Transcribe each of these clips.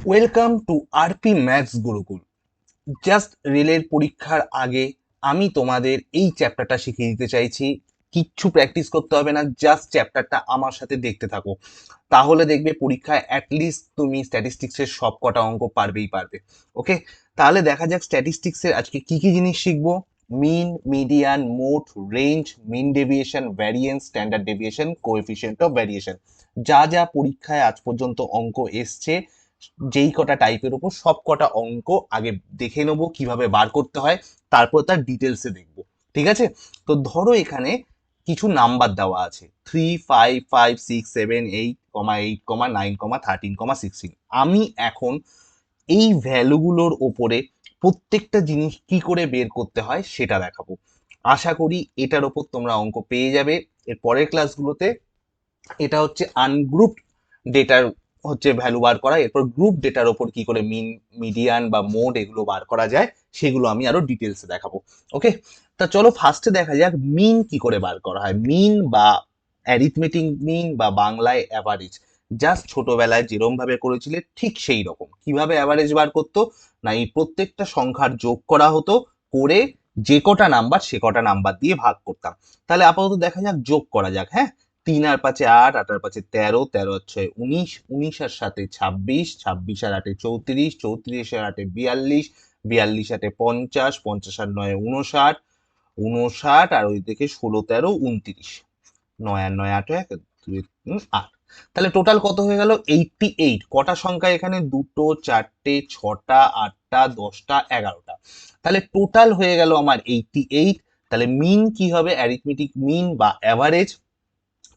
Welcome to RP maths Gurukul. Just রিলের পরীক্ষার আগে আমি তোমাদের এই চ্যাপ্টারটা শিখিয়ে দিতে চাইছি। কিচ্ছু প্র্যাকটিস করতে হবে না, জাস্ট চ্যাপ্টারটা আমার সাথে দেখতে থাকো। তাহলে দেখবে পরীক্ষায় অ্যাটলিস্ট তুমি স্ট্যাটিস্টিক্সের সব কটা অঙ্ক পারবেই পারবে। ওকে, তাহলে দেখা যাক স্ট্যাটিস্টিক্সের আজকে কি কি জিনিস শিখবো। Mean, median, mode, range, mean deviation, variance, standard deviation, coefficient of variation. যা যা পরীক্ষায় আজ পর্যন্ত অঙ্ক এসছে, যেই কটা টাইপের উপর সব কটা অঙ্ক আগে দেখে নেবো কিভাবে বার করতে হয়, তারপর তার ডিটেলসে দেখবো। ঠিক আছে, তো ধরো এখানে কিছু নাম্বার দেওয়া আছে 3, 5, 5, 6, 7, 8, 8, 9, 13, আমি এখন এই ভ্যালুগুলোর ওপরে প্রত্যেকটা জিনিস কি করে বের করতে হয় সেটা দেখাবো। আশা করি এটার ওপর তোমরা অঙ্ক পেয়ে যাবে এর পরের ক্লাসগুলোতে। এটা হচ্ছে আনগ্রুপ ডেটার হচ্ছে ভ্যালু বার করা, এরপর গ্রুপ ডেটার ওপর কি করে মিন, মিডিয়ান বা মোড এগুলো বার করা যায় সেগুলো আমি আরো ডিটেলসে দেখাবো। ওকে, তা চলো ফার্স্টে দেখা যাক মিন কি করে বার করা হয়। মিন বা অ্যারিথমেটিক মিন বা বাংলায় অ্যাভারেজ, জাস্ট ছোটবেলায় যেরকম ভাবে করেছিলে ঠিক সেই রকম। কিভাবে অ্যাভারেজ বার করতো না, এই প্রত্যেকটা সংখ্যার যোগ করা হতো, করে যে কটা নাম্বার সে কটা নাম্বার দিয়ে ভাগ করতাম। তাহলে আপাতত দেখা যাক, যোগ করা যাক। হ্যাঁ, 3 আর 5 8, 8 আর 5 13, 13 আর 6 19, 19 আর 7 26, 26 আর 8 34, 34 আর 8 42, 42 আর 8 50, 50 আর 9 59, 59 আর ওই দিকে 16 13 29, 9 আর 9 8 তাহলে টোটাল কত হয়ে গেল 88। কটা সংখ্যা এখানে? দুটো, চারটে, ছটা, আটটা, 10টা, 11টা। তাহলে টোটাল হয়ে গেল আমার 88। তাহলে মিন কি হবে? অ্যারিথমেটিক মিন বা অ্যাভারেজ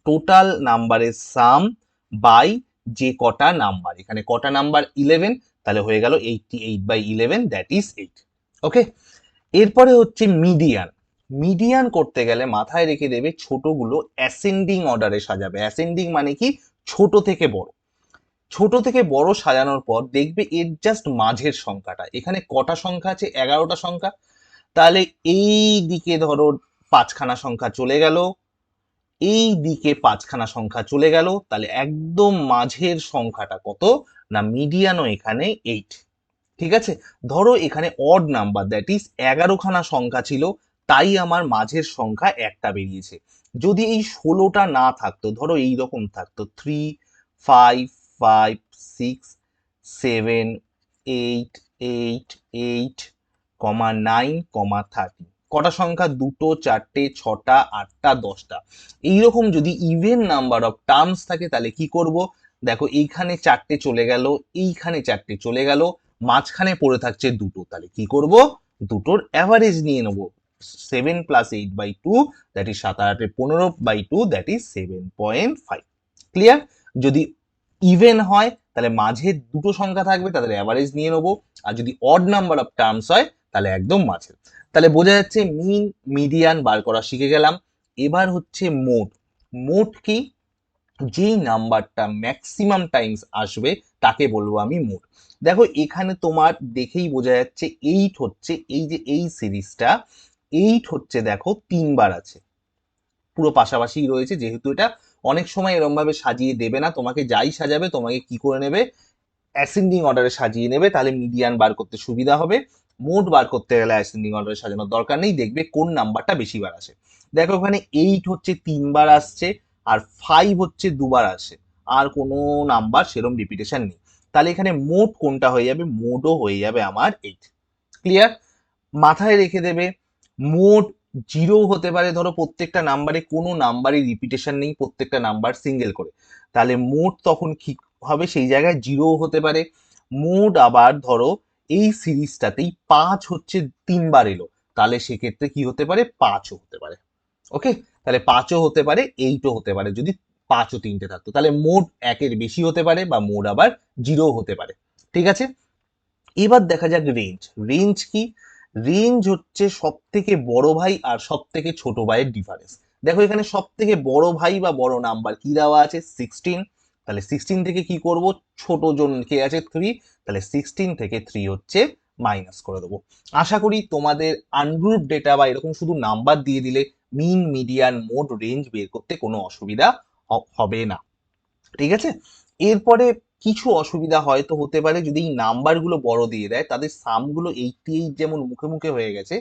টোটাল নাম্বারের সাম বাই যে কটা নাম্বার, এখানে কটা নাম্বার 11, তাহলে হয়ে গেল 88/11, দ্যাট ইজ 8। ওকে, এরপরে হচ্ছে মিডিয়ান। মিডিয়ান করতে গেলে মাথায় রেখে দেবে ছোটগুলো অ্যাসেন্ডিং অর্ডারে সাজাবে। অ্যাসেন্ডিং মানে কি? ছোট থেকে বড়, ছোট থেকে বড় সাজানোর পর দেখবে এর জাস্ট মাঝের সংখ্যাটা, এখানে কটা সংখ্যা আছে? 11টা সংখ্যা। তাহলে এই দিকে ধরো পাঁচখানা সংখ্যা চলে গেল, এই দিকে পাঁচখানা সংখ্যা চলে গেল, তাহলে একদম মাঝের সংখ্যাটা কত? না মিডিয়ানও এখানে 8। ঠিক আছে, ধরো এখানে অড নাম্বার, দ্যাট ইজ 11খানা সংখ্যা ছিল, তাই আমার মাঝের সংখ্যা একটা বেরিয়েছে। যদি এই 16টা না থাকতো, ধরো এই রকম থাকতো 3, 5, 5, 6, 7, 8, 8, 8, 9, 30। কটা সংখ্যা? দুটো, চারটে, ছটা, আটটা, 10টা। এইরকম যদি ইভেন নাম্বার অফ টার্মস থাকে তাহলে কি করব? দেখো এইখানে চারটে চলে গেল, এইখানে চারটে চলে গেল, মাঝখানে পড়ে থাকছে দুটো, তাহলে কি করব? দুটোর অ্যাভারেজ নিয়ে নেব। 7 + 8/2, দ্যাট ইজ 7 আর 8 15/2, দ্যাট ইজ 7.5। ক্লিয়ার? যদি ইভেন হয় তাহলে মাঝে দুটো সংখ্যা থাকবে, তাদের অ্যাভারেজ নিয়ে নেবো। আর যদি অড নাম্বার অফ টার্মস হয় তাহলে একদম মাঝে। তাহলে বোঝা যাচ্ছে মিন, মিডিয়ান বার করা শিখে গেলাম। এবার হচ্ছে মোড। মোড কি? যেই নাম্বারটা ম্যাক্সিমাম টাইমস আসবে তাকে বলবো আমি মোড। দেখো এখানে তোমার দেখেই বোঝা যাচ্ছে 8 হচ্ছে, এই যে এই সিরিজটা 8 হচ্ছে, দেখো 3বার আছে, পুরো পাশাপাশি রয়েছে। যেহেতু এটা অনেক সময় এরকম ভাবে সাজিয়ে দেবে না, তোমাকে যাই সাজাবে তোমাকে কি করে নেবে? অ্যাসেন্ডিং অর্ডারে সাজিয়ে নেবে, তাহলে মিডিয়ান বার করতে সুবিধা হবে। মোড বার করতে গেলে অ্যাসেন্ডিং অর্ডারে সাজানোর দরকার নেই, দেখবে কোন নাম্বারটা বেশিবার আসে। দেখো ওখানে 8 হচ্ছে 3বার আসছে, আর 5 হচ্ছে 2বার আসে, আর কোনো নাম্বার সেরম রিপিটেশন নেই। তাহলে এখানে মোড কোনটা হয়ে যাবে? মোডও হয়ে যাবে আমার 8। ক্লিয়ার? মাথায় রেখে দেবে মোড জিরো হতে পারে, ধরো প্রত্যেকটা নাম্বারে কোনো নাম্বারই রিপিটেশন নেই, প্রত্যেকটা নাম্বার সিঙ্গেল করে, তাহলে মোড তখন কি হবে? সেই জায়গায় জিরো হতে পারে। মোড আবার ধরো এই সিরিজটাতেই 5 হচ্ছে 3বার এলো, তাহলে সেক্ষেত্রে কি হতে পারে? 5ও হতে পারে। ওকে, তাহলে 5ও হতে পারে, 8ও হতে পারে, যদি 5ও তিনটে থাকতো। তাহলে মোড 1-এর বেশি হতে পারে, বা মোড আবার জিরো হতে পারে। ঠিক আছে, এবার দেখা যাক রেঞ্জ। রেঞ্জ কি? রেঞ্জ হচ্ছে সব থেকে বড় ভাই আর সব থেকে ছোট ভাইয়ের ডিফারেন্স। দেখো এখানে সব থেকে বড় ভাই বা বড় নাম্বার কি দেওয়া আছে? 16। তাহলে 16 থেকে কি করব? ছোট জন কে আছে? 3। তাহলে 16 থেকে 3 হচ্ছে মাইনাস করে দেবো। আশা করি তোমাদের আনগ্রুপ ডেটা বা এরকম শুধু নাম্বার দিয়ে দিলে মিন, মিডিয়ান, মোড, রেঞ্জ বের করতে কোনো অসুবিধা হবে না। ঠিক আছে, এরপরে কিছু অসুবিধা হয়তো হতে পারে যদি এই নাম্বারগুলো বড় দিয়ে দেয়, তাদের সামগুলো 88 যেমন মুখে মুখে হয়ে গেছে,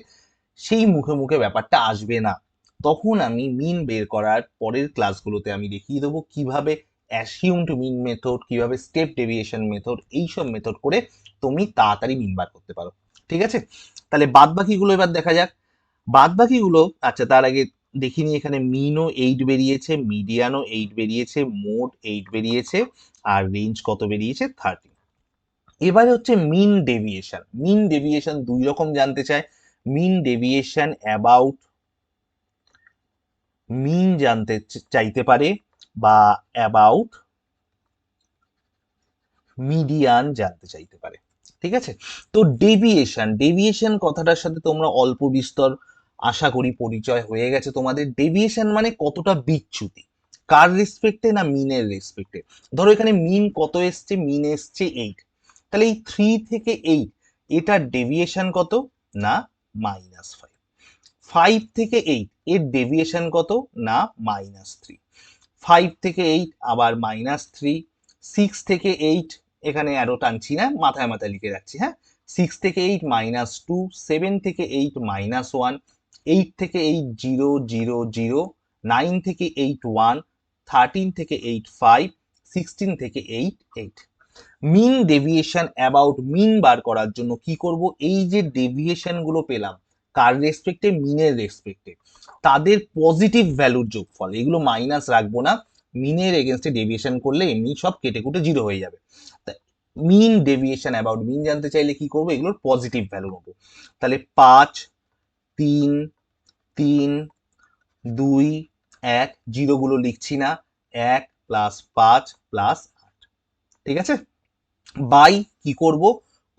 সেই মুখে মুখে ব্যাপারটা আসবে না। তখন আমি মিন বের করার পরের ক্লাসগুলোতে আমি দেখিয়ে দেবো কিভাবে অ্যাসিউমড মিন মেথড, কিভাবে স্টেপ ডেভিয়েশন মেথড, এইসব মেথড করে তুমি তাড়াতাড়ি মিন বার করতে পারো। ঠিক আছে, তাহলে বাদ বাকিগুলো এবার দেখা যাক। বাদ বাকিগুলো, আচ্ছা তার আগে দেখিনি, এখানে মিনও 8 বেরিয়েছে, মিডিয়ানও 8 বেরিয়েছে, মোড 8 বেরিয়েছে, আর রেঞ্জ কত বেরিয়েছে 30। এবারে হচ্ছে মিন ডেভিয়েশন। মিন ডেভিয়েশন দুই রকম জানতে চায়, মিন ডেভিয়েশন অ্যাবাউট মিন জানতে চাইতে পারে, বা অ্যাবাউট মিডিয়ান জানতে চাইতে পারে। ঠিক আছে, তো ডেভিয়েশন, ডেভিয়েশন কথাটার সাথে তোমরা অল্প বিস্তর আশা করি পরিচয় হয়ে গেছে তোমাদের। ডেভিয়েশন মানে কতটা বিচ্যুতি, কার রেসপেক্টে না মিনের রেসপেক্টে। ধরো এখানে মিন কত এসছে, মিন এসছে 8, তাহলে এই 3 থেকে 8 এটার ডেভিয়েশন কত না -5। 5 থেকে 8 এর ডেভিয়েশন কত না -3। 5 থেকে 8 আবার -3। 6 থেকে 8, এখানে অ্যারো টানছি না, মাথায় মাথায় লিখে রাখছি, হ্যাঁ। 6 থেকে 8 -2, 7 থেকে 8 -1, 8 থেকে 8 0 0 0, 9 থেকে 8 1, 13 থেকে 8 5, 16 থেকে 8 8। মিন ডেভিয়েশন অ্যাবাউট মিন বার করার জন্য কি করব, এই যে ডেভিয়েশন গুলো পেলাম কার রেসপেক্টে, মিনের রেসপেক্টে, তাদের পজিটিভ ভ্যালুর যোগফল, এগুলো মাইনাস রাখবো না। মিনের এগেনস্টে ডেভিয়েশন করলে এমনি সব কেটে কুটে জিরো হয়ে যাবে। মিন ডেভিয়েশন অ্যাবাউট মিন জানতে চাইলে কি করবো, এগুলোর পজিটিভ ভ্যালু নেবো। তাহলে 5 3 3 2 1, জিরোগুলো লিখছি না, 1 + 5 + 8। ঠিক আছে, বাই কি করব,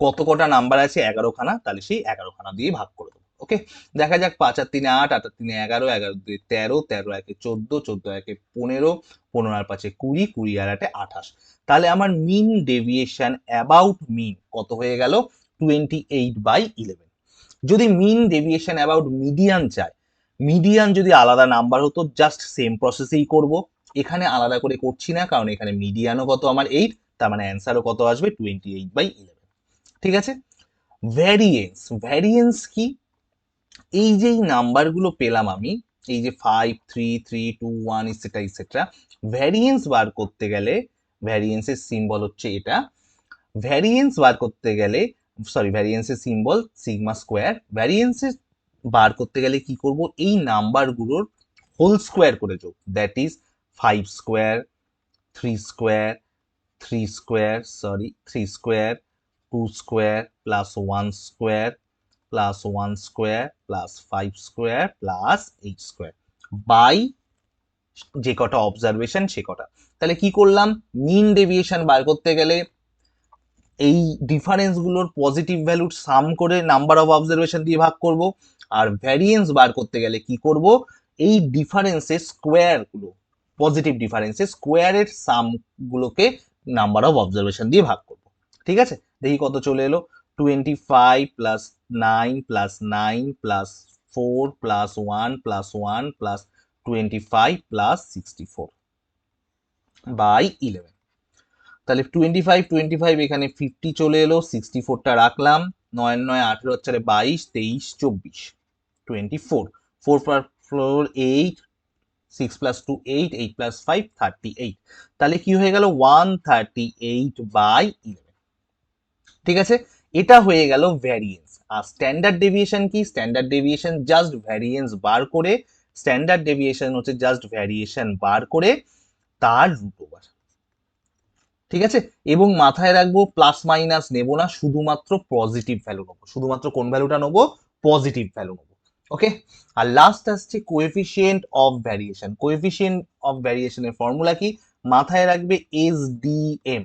কত কটা নাম্বার আছে 11 খানা, তাহলে সেই 11 খানা দিয়ে ভাগ করে দেবো। ওকে, দেখা যাক, 5 আর 3 8, 8 আর 3 11, 11 2 13, 13 1 14, 14 1 15, 15 আর 5 20, 20 আর 8 28। তাহলে আমার মিন ডেভিয়েশন অ্যাবাউট মিন কত হয়ে গেল, 28/11। যদি মিন ডেভিয়েশন অ্যাবাউট মিডিয়ান চায়, মিডিয়ান যদি আলাদা নাম্বার হতো, জাস্ট সেম প্রসেসেই করব। এখানে আলাদা করে করছি না, কারণ এখানে মিডিয়ানও কত আমার 8, তার মানে অ্যান্সারও কত আসবে 28/11। ঠিক আছে, ভ্যারিয়েন্স, ভ্যারিয়েন্স কি, এই যে নাম্বারগুলো পেলাম আমি, এই যে 5 3 3 2 1 ইত্যাদি ইত্যাদি, ভ্যারিয়েন্স বার করতে গেলে, ভ্যারিয়েন্সের সিম্বল হচ্ছে এটা, ভ্যারিয়েন্স বার করতে গেলে, সরি, ভ্যারিয়েন্সের সিম্বল সিগমা স্কোয়ার। ভ্যারিয়েন্সের বার করতে গেলে কি করব, এই নাম্বারগুলোর হোল স্কোয়ার করে যোগ, that is 5 square, 3 square, 3 square, sorry 3 square, 2 square plus 1 square plus 1 square plus 5 square plus 8 square by যে কটা অবজারভেশন সে কটা। তাহলে কি করলাম, মিন ডেভিয়েশন বার করতে গেলে এই ডিফারেন্স গুলোর পজিটিভ ভ্যালুর সাম করে নাম্বার অফ অবজারভেশন দিয়ে ভাগ করব। আর ভ্যারিয়েন্স বার করতে গেলে কি করব, এই ডিফারেন্সের স্কোয়ার গুলো, পজিটিভ ডিফারেন্সের স্কোয়ারের সাম গুলোকে নাম্বার অফ অবজারভেশন দিয়ে ভাগ করব। ঠিক আছে, দেখি কত চলে এলো, 25 + 9 + 9 + 4 + 1 + 1 + 25 + 64 বাই 11। তাহলে 25 25 এখানে 50 চলে এলো, 64টা রাখলাম, 9 9 18 4 22 23 24, 24, 4 + 4 8, 6 + 2 8, 8 + 5 38। তাহলে কি হয়ে গেল, 138/11। ঠিক আছে, এটা হয়ে গেল ভ্যারিয়েন্স। আর স্ট্যান্ডার্ড ডেভিয়েশন কি, স্ট্যান্ডার্ড ডেভিয়েশন জাস্ট ভ্যারিয়েন্স বার করে, স্ট্যান্ডার্ড ডেভিয়েশন হচ্ছে জাস্ট ভ্যারিয়েশন বার করে তার রুট ওভার। ঠিক আছে, এবং মাথায় রাখবো প্লাস মাইনাস নেব না, শুধুমাত্র পজিটিভ ভ্যালু নেবো, শুধুমাত্র কোন ভ্যালুটা নেবো, পজিটিভ ভ্যালু নেবো। ওকে, আর লাস্ট আসছে coefficient of variation. Coefficient of ভ্যারিয়েশনের ফর্মুলা কি, মাথায় রাখবে এসডিএম।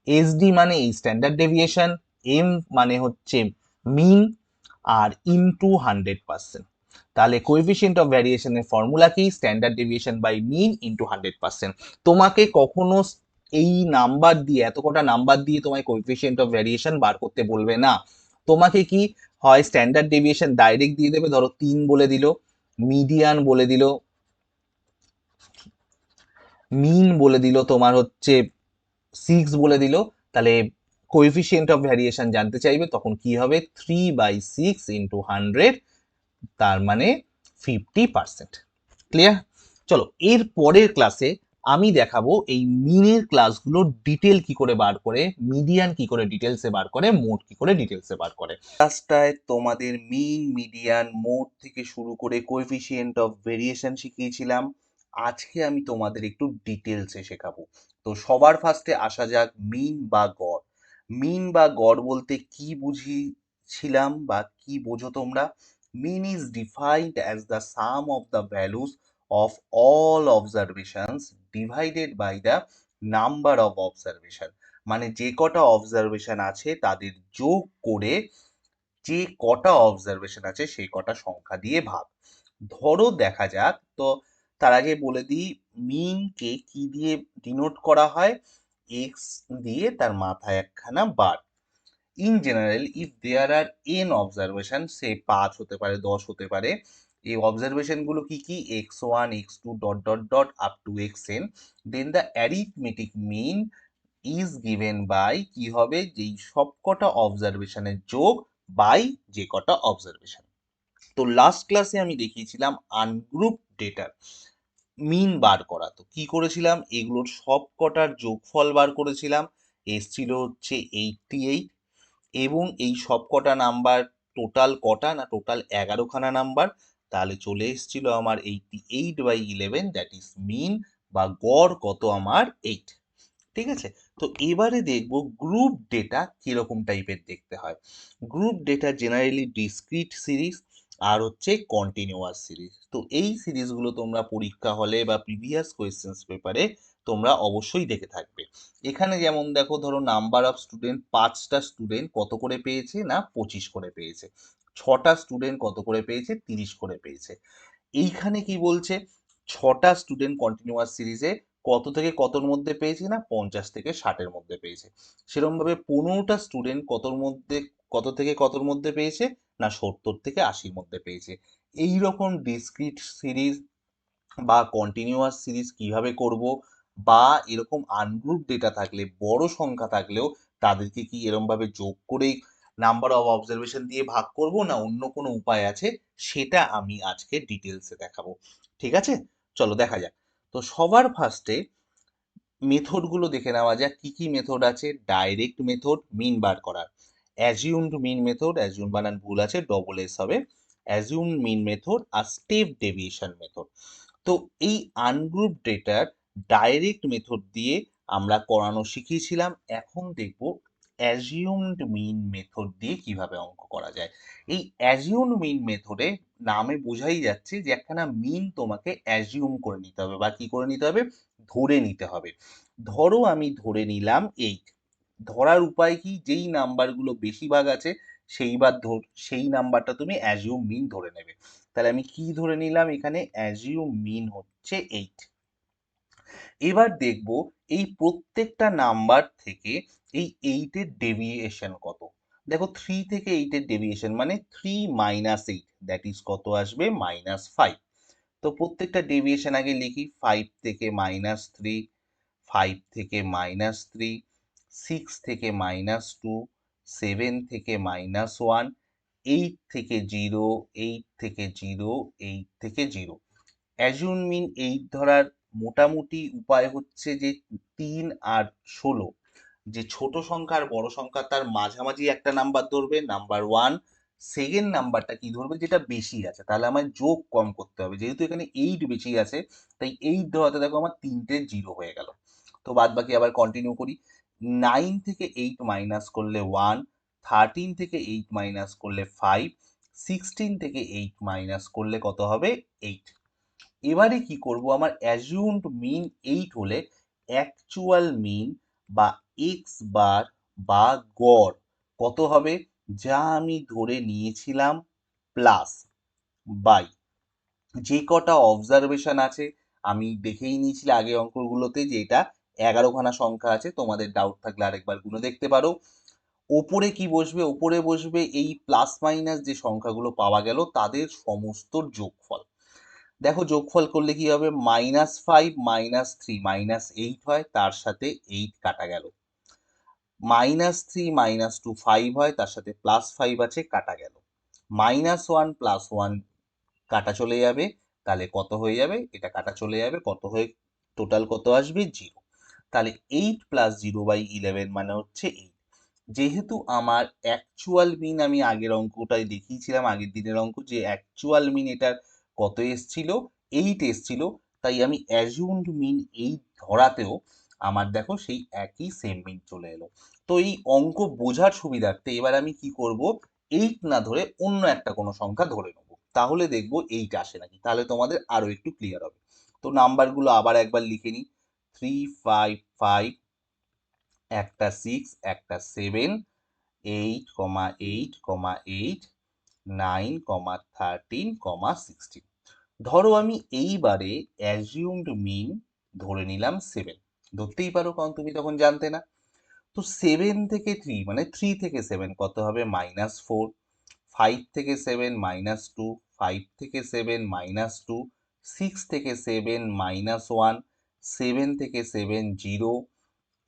এসডি মানে এই স্ট্যান্ডার্ড ডেভিয়েশন, এম মানে হচ্ছে মিন, আর ইনটু 100%। তাহলে কোএফিসিয়েন্ট অফ ভ্যারিয়েশনের ফর্মুলা কি, standard deviation by mean into 100%। তোমাকে কখনো এই নাম্বার দিয়ে, এত কটা নাম্বার দিয়ে তোমায় কোএফিসিয়েন্ট অফ ভ্যারিয়েশন বার করতে বলবে না। তোমাকে কি হয়, স্ট্যান্ডার্ড ডেভিয়েশন ডাইরেক্ট দিয়ে দেবে, ধরো 3 বলে দিল, মিডিয়ান বলে দিল, মিন বলে দিল তোমার হচ্ছে 6 বলে দিল, তাহলে কোএফিসিয়েন্ট অফ ভ্যারিয়েশন জানতে চাইবে, তখন কি হবে 3/6 ইন্টু 100, তার মানে 50%। ক্লিয়ার? চলো এর পরের ক্লাসে আমি দেখাবো এই মিনের ক্লাসগুলোর ডিটেল কি করে বার করে, মিডিয়ান কি করে ডিটেলসে বার করে, মোড কি করে ডিটেলসে বার করে। ক্লাসটায় তোমাদের মিন, মিডিয়ান, মোড থেকে শুরু করে কোএফিসিয়েন্ট অফ ভেরিয়েশন শিখিয়েছিলাম। আজকে আমি তোমাদের একটু ডিটেলসে শেখাবো। তো সবার ফার্স্টে আসা যাক মিন বা গড়। মিন বা গড় বলতে কি বুঝিয়েছিলাম বা কি বোঝো তোমরা? Mean is defined as the sum of the values of all observations divided by the number of observation। মানে যে কটা অবজারভেশন আছে তাদের যোগ করে যে কটা অবজারভেশন আছে সেই কটা সংখ্যা দিয়ে ভাগ। ধরো দেখা যাক, তো তার আগে বলে দিই মিনকে কি দিয়ে ডিনোট করা হয়, এক্স দিয়ে তার মাথায় একখানা বার। In general if there are n observation, say 5 হতে পারে, 10 হতে পারে, এই অবজারভেশন গুলো কি কি, x1 x2 dot dot dot up to xn, then the arithmetic mean is given by, কি হবে, যেই সবকটা অবজারভেশনের যোগ বাই যে কটা অবজারভেশন। তো লাস্ট ক্লাসে আমি দেখিয়েছিলাম আনগ্রুপ ডেটার মিন বার করা। তো কি করেছিলাম, এগুলোর সব কটার যোগফল বার করেছিলাম, এসছিল হচ্ছে 88, এবং এই সব কটা নাম্বার টোটাল কটা না, টোটাল 11খানা নাম্বার, তাহলে চলে এসেছিল আমার 88/11, দ্যাট ইজ মিন বা গড় কত আমার 8। ঠিক আছে? তো এবারে দেখব গ্রুপ ডেটা কিরকম টাইপের দেখতে হয়। Group data generally discrete series আর হচ্ছে কন্টিনিউয়াস সিরিজ। তো এই সিরিজগুলো তোমরা পরীক্ষা হলে বা প্রিভিয়াস কোয়েশ্চেন্স পেপারে তোমরা অবশ্যই দেখে থাকবে। এখানে যেমন দেখো, ধরো নাম্বার অফ স্টুডেন্ট, 5টা স্টুডেন্ট কত করে পেয়েছে না 25 করে পেয়েছে, 6টা স্টুডেন্ট কত করে পেয়েছে 30 করে পেয়েছে। এইখানে কি বলছে, 6টা স্টুডেন্ট কন্টিনিউয়াস সিরিজে কত থেকে কতর মধ্যে পেয়েছে না 50 থেকে 60-এর মধ্যে পেয়েছে। সেরকম ভাবে 15টা স্টুডেন্ট কতর মধ্যে, কত থেকে কতর মধ্যে পেয়েছে না 70 থেকে 80-র মধ্যে পেয়েছে। এই রকম ডিসক্রিট সিরিজ বা কন্টিনিউয়াস সিরিজ কিভাবে করব, বা এরকম আনগ্রুপ ডেটা থাকলে, বড় সংখ্যা থাকলেও তাদেরকে কি এরকম ভাবে যোগ করেই নাম্বার অফ অবজারভেশন দিয়ে ভাগ করব, না অন্য কোনো উপায় আছে, সেটা আমি আজকে ডিটেলসে দেখাবো। ঠিক আছে, চলো দেখা যাক। তো সবার ফার্স্টে মেথডগুলো দেখে নেওয়া যাক, কি কি মেথড আছে। ডাইরেক্ট মেথড মিন বার করার, অ্যাজিউমড মিন মেথড, অ্যাজিউম বানান ভুল আছে, ডবল এস হবে, অ্যাজিউমড মিন মেথড আর স্টেপ ডেভিয়েশন মেথড। তো এই আনগ্রুপ ডেটার ডাইরেক্ট মেথড দিয়ে আমরা করানো শিখিয়েছিলাম। এখন দেখব অ্যাজিউমড মিন মেথড দিয়ে কিভাবে অঙ্ক করা যায়। এই অ্যাজিউমড মিন মেথডে নামে বোঝাই যাচ্ছে যে একখানা মিন তোমাকে অ্যাজিউম করে নিতে হবে বা কি করে নিতে হবে, ধরে নিতে হবে। ধরো আমি ধরে নিলাম 8, ধরার উপায় কি, যেই নাম্বারগুলো বেশি ভাগ আছে সেই নাম্বারটা তুমি অ্যাজিউম মিন ধরে নেবে। তাহলে আমি কি ধরে নিলাম, এখানে অ্যাজিউম মিন হচ্ছে 8। এবার দেখব এই প্রত্যেকটা নাম্বার থেকে এই 8-এর ডেভিয়েশন কত। দেখো 3 থেকে 8-এর ডেভিয়েশন মানে 3 মাইনাস 8, দ্যাট ইজ কত আসবে, -5। তো প্রত্যেকটা ডেভিয়েশন আগে লিখি, 5 থেকে -3, 5 থেকে -3, 6 থেকে -2, 7 থেকে -1, 8 থেকে 0, 8 থেকে 0, 8 থেকে 0। অ্যাজিউম মিন 8 ধরার মোটামুটি উপায় হচ্ছে যে 3 আর 16, যে ছোট সংখ্যা আর বড় সংখ্যা তার মাঝামাঝি একটা নাম্বার ধরবে, নাম্বার 1। সেকেন্ড নাম্বারটা কি ধরবে, যেটা বেশি আছে, তাহলে আমার যোগ কম করতে হবে, যেহেতু এখানে 8 বেশি আছে তাই 8 ধরাতে দেখো আমার 3টে 0 হয়ে গেল। তো বাদ বাকি আবার কন্টিনিউ করি। 9 থেকে 8 মাইনাস করলে 1, 13 থেকে 8 মাইনাস করলে 5, 16 থেকে 8 মাইনাস করলে কত হবে, 8। এবারে কি করব, আমার অ্যাজিউমড মিন 8 হলে অ্যাকচুয়াল মিন বা এক্স বার বা গড় কত হবে, যা আমি ধরে নিয়েছিলাম প্লাস বাই যে কটা অবজারভেশন আছে। আমি দেখেই নিয়েছিলাম আগে অঙ্কগুলোতে যে এটা 11খানা সংখ্যা আছে, তোমাদের ডাউট থাকলে আরেকবার গুনে দেখতে পারো। ওপরে কি বসবে, ওপরে বসবে এই প্লাস মাইনাস যে সংখ্যাগুলো পাওয়া গেল তাদের সমস্ত যোগফল। দেখো যোগফল করলে কি হবে, -5 -3 -8 হয়, তার সাথে 8 কাটা গেল। -3 -2 5 হয়, তার সাথে +5 আছে, কাটা গেল। -1 +1 কাটা চলে যাবে, তাহলে কত হয়ে যাবে, এটা কাটা চলে যাবে, কত হয়ে টোটাল কত আসবে, 0। তাহলে 8 + 0/11 মানে হচ্ছে 8। যেহেতু আমার অ্যাকচুয়াল মিন, আমি আগের অঙ্কটাই দেখিয়েছিলাম, আগের দিনের অঙ্ক, যে অ্যাকচুয়াল মিন এটার কত এসছিল, 8 এসছিল, তাই আমি অ্যাজিউমড মিন 8 ধরাতেও আমার দেখো সেই একই সেম মিন চলে এলো। তো এই অঙ্ক বোঝার সুবিধার্থে এবার আমি কি করব, 8 না ধরে অন্য একটা কোনো সংখ্যা ধরে নেবো, তাহলে দেখবো 8 আসে নাকি, তাহলে তোমাদের আরো একটু ক্লিয়ার হবে। তো নাম্বারগুলো আবার একবার লিখে নিই। 3 5 5, একটা 6, একটা 7, 8, 8, 8, 9, 13, 16। ধরো আমি এইবারে অ্যাজিউমড মিন ধরে নিলাম 7, ধরতেই পারো কারণ তুমি তখন জানতে না। তো 7 থেকে 3 মানে 3 থেকে 7 কত হবে, -4। 5 থেকে 7 -2, 5 থেকে 7 -2, 6 থেকে 7 -1, 7 থেকে 7 0,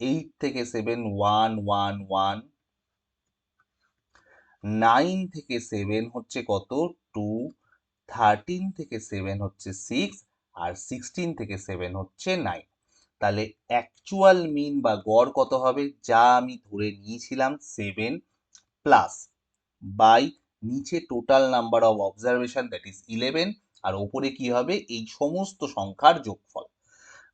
8 থেকে 7 1 1 1, 9 থেকে 7 হচ্ছে কত, 2, 13 থেকে 7 হচ্ছে 6, আর 16 থেকে 7 হচ্ছে 9। তাহলে অ্যাকচুয়াল মিন বা গড় কত হবে, যা আমি ধরে নিয়েছিলাম 7 প্লাস বাই নিচে total number of observation that is 11, আর ওপরে কি হবে, এই সমস্ত সংখ্যার যোগফল।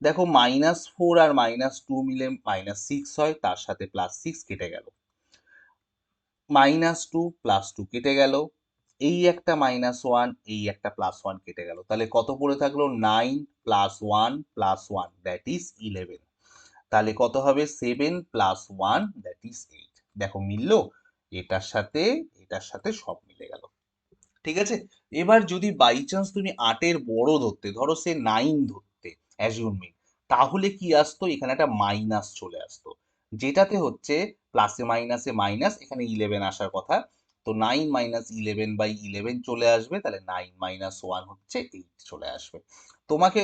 দেখো -4 আর -2 মিলে -6 হয়, তার সাথে +6 কেটে গেল, -2 +2 কেটে গেল, এই একটা -1, এই একটা +1 কেটে গেল, তাহলে কত পড়ে থাকলো, 9 + 1 + 1 দ্যাট ইজ 11। তাহলে কত হবে, 7 + 1 দ্যাট ইজ 8। দেখো মিললো, এটার সাথে এটার সাথে সব মিলে গেল। ঠিক আছে, এবার যদি বাই চান্স তুমি 8-এর বড় ধরতে, ধরো সে 9 ধরতে অ্যাজিউমিং, তাহলে কি আসতো, এখানে একটা মাইনাস চলে আসতো, যেটাতে হচ্ছে প্লাসে মাইনাসে মাইনাস, এখানে 11 আসার কথা। তো 9 - 11/11 চলে আসবে, তাহলে 9 - 1 হচ্ছে 8 চলে আসবে। তোমাকে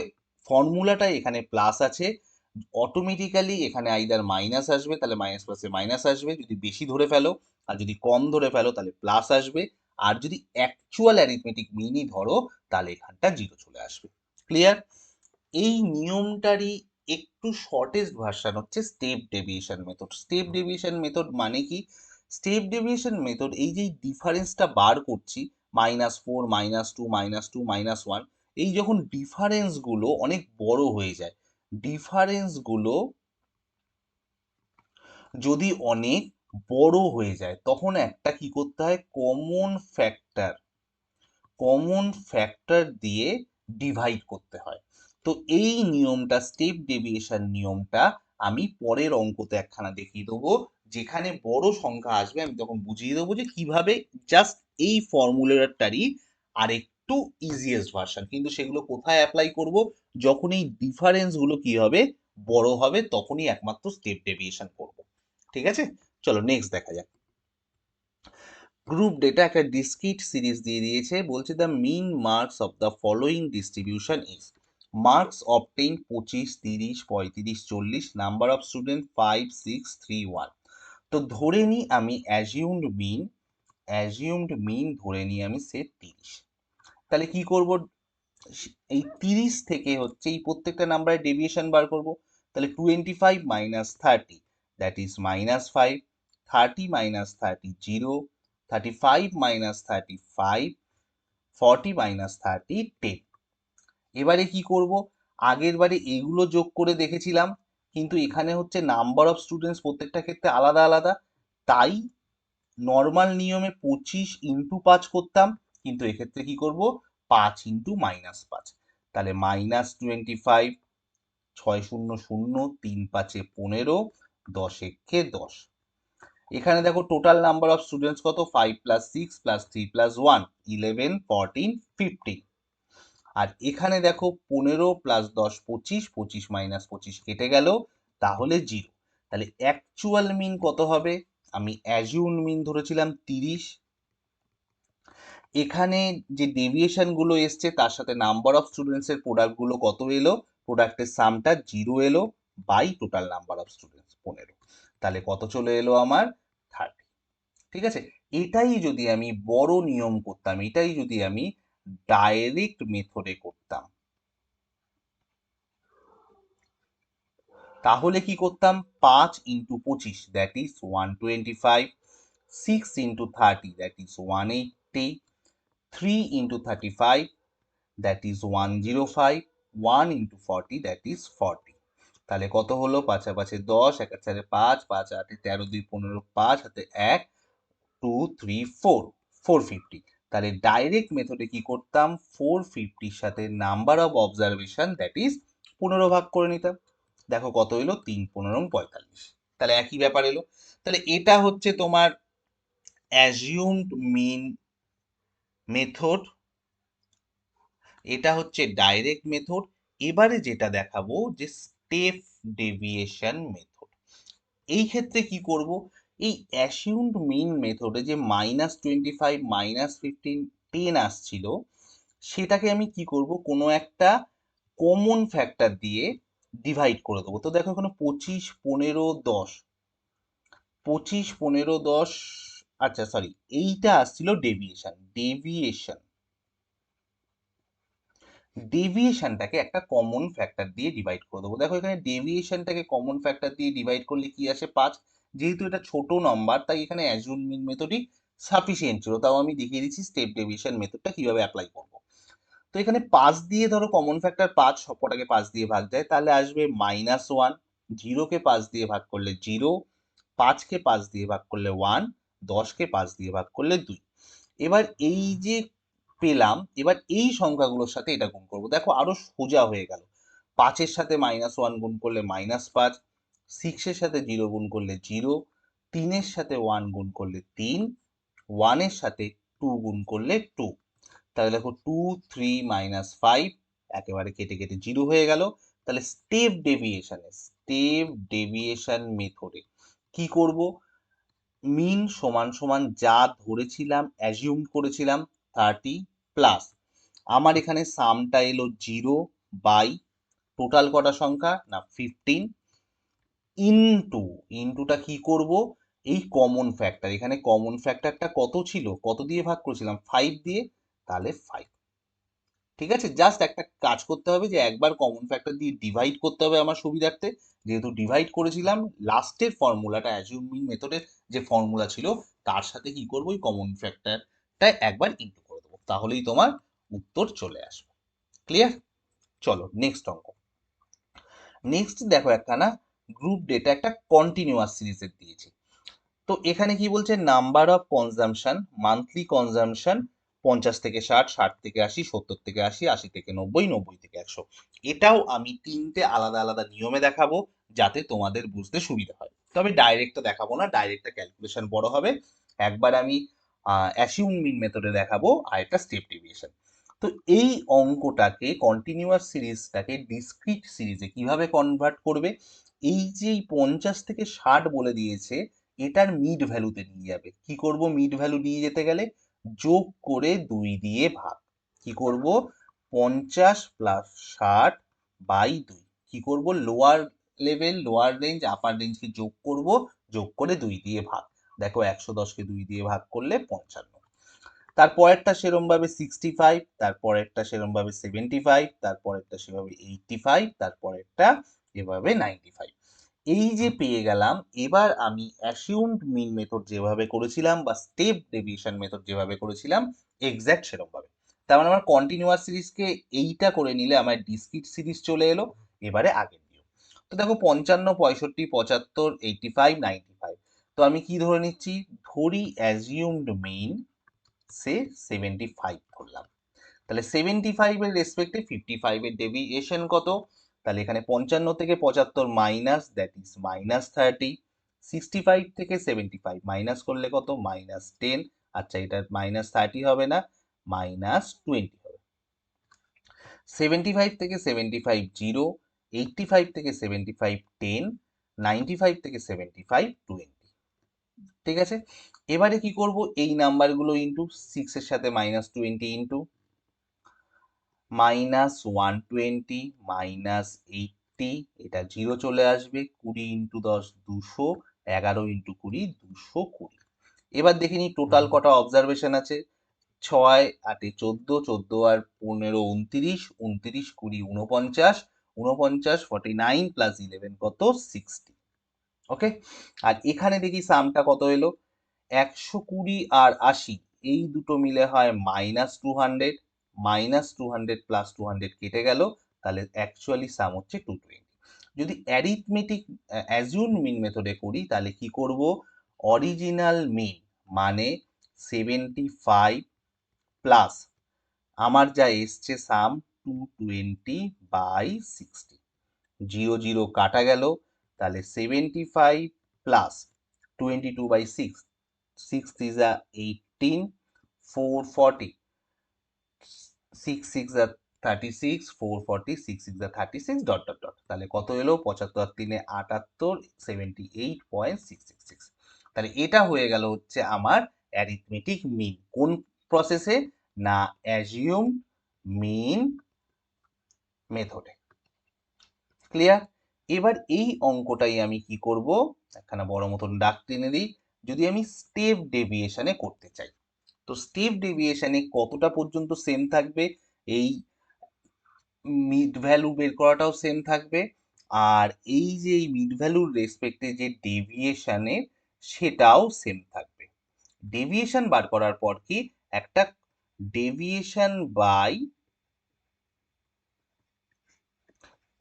ফর্মুলাটাই এখানে প্লাস আছে, অটোমেটিক্যালি এখানে আইদার মাইনাস আসবে, তাহলে মাইনাস প্লাসে মাইনাস আসবে যদি বেশি ধরে ফেলো, আর যদি কম ধরে ফেলো তাহলে প্লাস আসবে, আর যদি অ্যাকচুয়াল অ্যারিথমেটিক মিনই ধরো তাহলে এখানটা 0 চলে আসবে। ক্লিয়ার? এই নিয়মটারই একটু শর্টেস্ট ভার্সন হচ্ছে step deviation method. Step deviation method মানে কি, স্টেপ ডেভিয়েশন মেথড এই যে ডিফারেন্সটা বার করছি, -4 -2 -2 -1, এই যখন ডিফারেন্স গুলো অনেক বড় হয়ে যায়, ডিফারেন্স গুলো যদি অনেক বড় হয়ে যায়, তখন একটা কি করতে হয়, কমন ফ্যাক্টর দিয়ে ডিভাইড করতে হয়। তো এই নিয়মটা, স্টেপ ডেভিয়েশন নিয়মটা আমি পরের অঙ্কতে একখানা দেখিয়ে দেবো, যেখানে বড় সংখ্যা আসবে আমি তখন বুঝিয়ে দেবো যে কিভাবে জাস্ট এই ফর্মুলাটারই আরেকটু ইজিয়েস্ট ভার্সন, কিন্তু সেগুলো কোথায় অ্যাপ্লাই করব, যখন এই ডিফারেন্স গুলো কি হবে, বড় হবে, তখনই একমাত্র স্টেপ ডেভিয়েশন করব। ঠিক আছে, চলো নেক্সট দেখা যাক। গ্রুপ ডেটা একটা ডিসক্রিট সিরিজ দিয়ে দিয়েছে, বলছে the mean marks of the following distribution is, marks obtain 25 30 35 40, number of student 5 6 3 1। তো ধরে নিই আমি অ্যাজিউমড মিন ধরে নিই আমি সে 30। তাহলে কি করব, এই 30 থেকে হচ্ছে এই প্রত্যেকটা নাম্বারের ডেভিয়েশন বার করব। তাহলে 25 - 30 দ্যাট ইজ -5, 30 - 30 0, 35 - 35, 40 - 30 10। এবারে কি করব, আগের বারে এগুলো যোগ করে দেখেছিলাম, কিন্তু এখানে হচ্ছে নাম্বার অফ স্টুডেন্টস প্রত্যেকটা ক্ষেত্রে আলাদা আলাদা, তাই নর্মাল নিয়মে 25 ইন্টু 5 করতাম, কিন্তু এক্ষেত্রে কি করব, 5 ইন্টু -5। তাহলে -25, 6 0 0, 3 5 15, 10 একে 10। এখানে দেখো টোটাল নাম্বার অফ স্টুডেন্টস কত, 5 + 6 + 3 + 1 11 14 15। আর এখানে দেখো 15 + 10 25, 25 - 25 কেটে গেল, তাহলে 0। তাহলে অ্যাকচুয়াল মিন কত হবে, আমি অ্যাজিউমড মিন ধরেছিলাম 30, এখানে যে ডেভিয়েশন গুলো এসছে তার সাথে নাম্বার অফ স্টুডেন্টস এর প্রোডাক্ট গুলো কত এলো, প্রোডাক্টের সামটা 0 এলো, by total number of students 15, তাহলে কত চলে এলো আমার 30। ঠিক আছে, এটাই যদি আমি বড় নিয়ম করতাম, এটাই যদি আমি ডাইরেক্ট মেথডে করতাম, তাহলে কি করতাম, 5 × 25 that is 125, 6 × 30 that is 180, 3 × 35 that is 105, 1 × 40 that is 40। তাহলে কত হলো, 5 আর 5 10, 1 আর 4 5, 5 আর 8 13, 2 15, 5 হাতে 1, 2 3 4, 450। তাহলে ডাইরেক্ট মেথডে কি করতাম, 450 সাথে number of observation that is 15 ভাগ করে নিতাম। দেখো কত এলো, 3 15 45। তাহলে একই ব্যাপার এলো। তাহলে এটা হচ্ছে তোমার অ্যাজিউমড মিন মেথড, এটা হচ্ছে ডাইরেক্ট মেথড। এবারে যেটা দেখাবো যে স্টেপ ডেভিয়েশন মেথড। এই ক্ষেত্রে কি করব, এই অ্যাসিউমড মিন মেথডে যে -25, -15, 10 আসছিল, সেটাকে আমি কি করব, কোনো একটা কমন ফ্যাক্টর দিয়ে ডিভাইড করে দেবো। তো দেখো এখানে 25 15 10, 25 15 10, আচ্ছা সরি, এইটা আসছিল ডেভিয়েশনটাকে একটা কমন ফ্যাক্টর দিয়ে ডিভাইড করে দেবো। দেখো এখানে ডেভিয়েশনটাকে কমন ফ্যাক্টর দিয়ে ডিভাইড করলে কি আসে, 5। যেহেতু এটা ছোট নাম্বার তাই এখানে অ্যাজিউম মিন মেথডই সাফিসিয়েন্ট ছিল, তাও আমি দেখিয়ে দিচ্ছি স্টেপ ডেভিয়েশন মেথডটা কিভাবে অ্যাপ্লাই করবো। তো এখানে 5 দিয়ে ধরো কমন ফ্যাক্টর 5, সবকটাকে 5 দিয়ে ভাগ যায়, তাহলে আসবে -1, 0কে 5 দিয়ে ভাগ করলে 0, 5কে 5 দিয়ে ভাগ করলে 1, 10কে 5 দিয়ে ভাগ করলে 2। এবার এই যে পেলাম, এবার এই সংখ্যাগুলোর সাথে এটা গুণ করব। দেখো আরো সোজা হয়ে গেল, 5-এর সাথে -1 গুণ করলে -5, 6-এর সাথে 0 গুণ করলে 0, 3-এর সাথে 1 গুণ করলে 3, 1-এর সাথে 2 গুণ করলে 2। তাহলে দেখো 2 3 -5 একেবারে কেটে কেটে 0 হয়ে গেল। তাহলে স্টেপ ডেভিয়েশন মেথডে কি করব, মিন সমান সমান যা ধরেছিলাম অ্যাজিউম করেছিলাম 30 প্লাস আমার এখানে সামটা এলো 0 বাই টোটাল কটা সংখ্যা না 15, ইনটুটা কি করব, এই কমন ফ্যাক্টর, এখানে কমন ফ্যাক্টরটা কত ছিল, কত দিয়ে ভাগ করেছিলাম 5 দিয়ে, তাহলে 5। ঠিক আছে, জাস্ট একটা কাজ করতে হবে যে একবার কমন ফ্যাক্টর দিয়ে ডিভাইড করতে হবে আমার সুবিধার্থে, যেহেতু ডিভাইড করেছিলাম লাস্টের ফর্মুলাটা অ্যাজিউমিং মেথডের যে ফর্মুলা ছিল তার সাথে কি করবো, ওই কমন ফ্যাক্টরটা একবার ইনটু করে দেবো, তাহলেই তোমার উত্তর চলে আসবে। ক্লিয়ার? চলো নেক্সট অঙ্ক। নেক্সট দেখো একখানা গ্রুপ ডেটা একটা কন্টিনিউয়াস সিরিজের দিয়েছি। তো এখানে কি বলছে, number of consumption, monthly consumption 50 থেকে 60, 60 থেকে 80, 70 থেকে 80, 80 থেকে 90, 90 থেকে 100। এটাও আমি তিনটে আলাদা আলাদা নিয়মে দেখাবো যাতে তোমাদের বুঝতে সুবিধা হয়, তবে ডাইরেক্টটা দেখাবো না, ডাইরেক্টটা ক্যালকুলেশন বড় হবে। একবার আমি অ্যাসিউম মিন মেথডে দেখাবো, আর একটা স্টেপ ডেভিয়েশন। তো এই অঙ্কটাকে, কন্টিনিউয়াস সিরিজটাকে ডিসক্রিট সিরিজে কিভাবে কনভার্ট করবে, এই যে 50 থেকে 60 বলে দিয়েছে, এটার মিড ভ্যালুতে নিয়ে যাবে। কি করব, মিড ভ্যালু নিয়ে যেতে গেলে যোগ করে 2 দিয়ে ভাগ। কি করব, 50 প্লাস 60 বাই 2। কি করব, লোয়ার লেভেল লোয়ার রেঞ্জ আপার রেঞ্জকে যোগ করব, যোগ করে 2 দিয়ে ভাগ। দেখো 110কে 2 দিয়ে ভাগ করলে 55। তারপরেরটা সেরম ভাবে 65, তারপরেরটা সেরম ভাবে 75, তারপরেরটা সেভাবে 85, তারপরেরটা এভাবে 95। এই যে পেয়ে গেলাম, এবার আমি অ্যাসিউমড মিন মেথড যেভাবে করেছিলাম বা স্টেপ ডেভিয়েশন মেথড যেভাবে করেছিলাম এক্স্যাক্ট সেরকম ভাবে, তার মানে আমার কন্টিনিউয়াস সিরিজকে এইটা করে নিলে আমার ডিসক্রিট সিরিজ চলে এলো। এবারে আগের নিয়ম, তো দেখো 55 65 75 85 95। তো আমি কি ধরে নিচ্ছি, ধরি অ্যাজিউমড মিন সে 75 ধরলাম। তাহলে 75 এর রেসপেক্টে 55 এর ডেভিয়েশন কত, তাহলে এখানে 55 থেকে 75 মাইনাস দ্যাট ইজ -30, 65 থেকে 75 মাইনাস করলে কত -10, আচ্ছা এটা -30 হবে না, -20 হবে। 75 থেকে 75 0, 85 থেকে 75 10, 95 থেকে 75 20। ঠিক আছে, এবারে কি করব, এই নাম্বারগুলো ইন্টু 6 এর সাথে -20 ইন্টু -120 -80, এটা 0 চলে আসবে, 20 ইন্টু 10 200, 11 ইন্টু 20 220। এবার দেখে নিই টোটাল কটা অবজারভেশন আছে। 6 8 14, 14 আর 15 29, 29 20 49, 49 49 প্লাস 11 কত 60। ওকে, আর এখানে দেখি সামটা কত এলো, 120 আর 80 এই দুটো মিলে হয় -200, -200 প্লাস 200 কেটে গেল, তাহলে অ্যাকচুয়ালি সাম হচ্ছে 220। যদি অ্যারিথমেটিক অ্যাজিউম মিন মেথডে করি তাহলে কি করব, অরিজিনাল মিন মানে 75 প্লাস আমার যা এসছে সাম 220/60, 0 0 কাটা গেল, তাহলে 75 plus 22/6, 6 is a 18, 440, 6 6 are 36, 440, 6 6 are 36, dot dot dot, তাহলে কত এলো, 75 3 78, 78.666। তাহলে এটা হয়ে গেল হচ্ছে আমার অ্যারিথমেটিক মিন। কোন প্রসেসে, না অ্যাজিউম মিন মেথডে। ক্লিয়ার? এবার এই অঙ্কটাই আমি কি করব, একখানা বড় মতন দাগ টেনে দিই। যদি আমি স্টেপ ডেভিয়েশনে করতে চাই, তো স্টেপ ডেভিয়েশনে কতটা পর্যন্ত সেম থাকবে, এই মিড ভ্যালু বের করাটাও সেম থাকবে, আর এই যে এই মিড ভ্যালুর রেসপেক্টে যে ডেভিয়েশনের সেটাও সেম থাকবে। ডেভিয়েশন বার করার পর কি, একটা ডেভিয়েশন বাই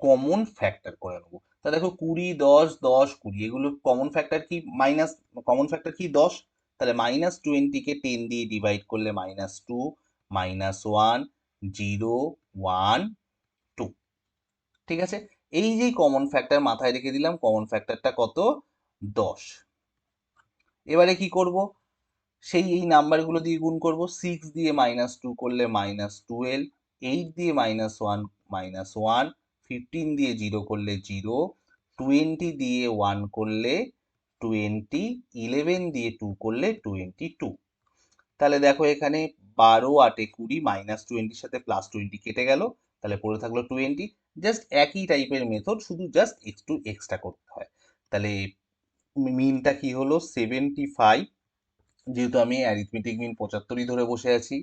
কমন ফ্যাক্টর করে নেবো। তা দেখো 20 10 10 20 এগুলো কমন ফ্যাক্টর কি, কমন ফ্যাক্টর কি 10, তাহলে -20 কে 10 দিয়ে ডিভাইড করলে -2 -1 0 1 2। ঠিক আছে, এই যে কমন ফ্যাক্টর মাথায় রেখে দিলাম, কমন ফ্যাক্টরটা কত 10। এবারে কি করব, সেই এই নাম্বারগুলো দিয়ে গুণ করব, 6 দিয়ে -2 করলে -12, 8 দিয়ে -1 -1, 15 দিয়ে 0 করলে 0, 20 দিয়ে 1 করলে 20, 11 দিয়ে 2 করলে 22। তাহলে দেখো এখানে 12 8 20, -20 সাথে +20 কেটে গেল, তাহলে পড়ে থাকলো 20। জাস্ট একই টাইপের মেথড, শুধু জাস্ট একটু এক্সট্রা করতে হয়। তাহলে মিনটা কি হলো 75, যেহেতু আমি অ্যারিথমেটিক মিন 75ই ধরে বসে আছি,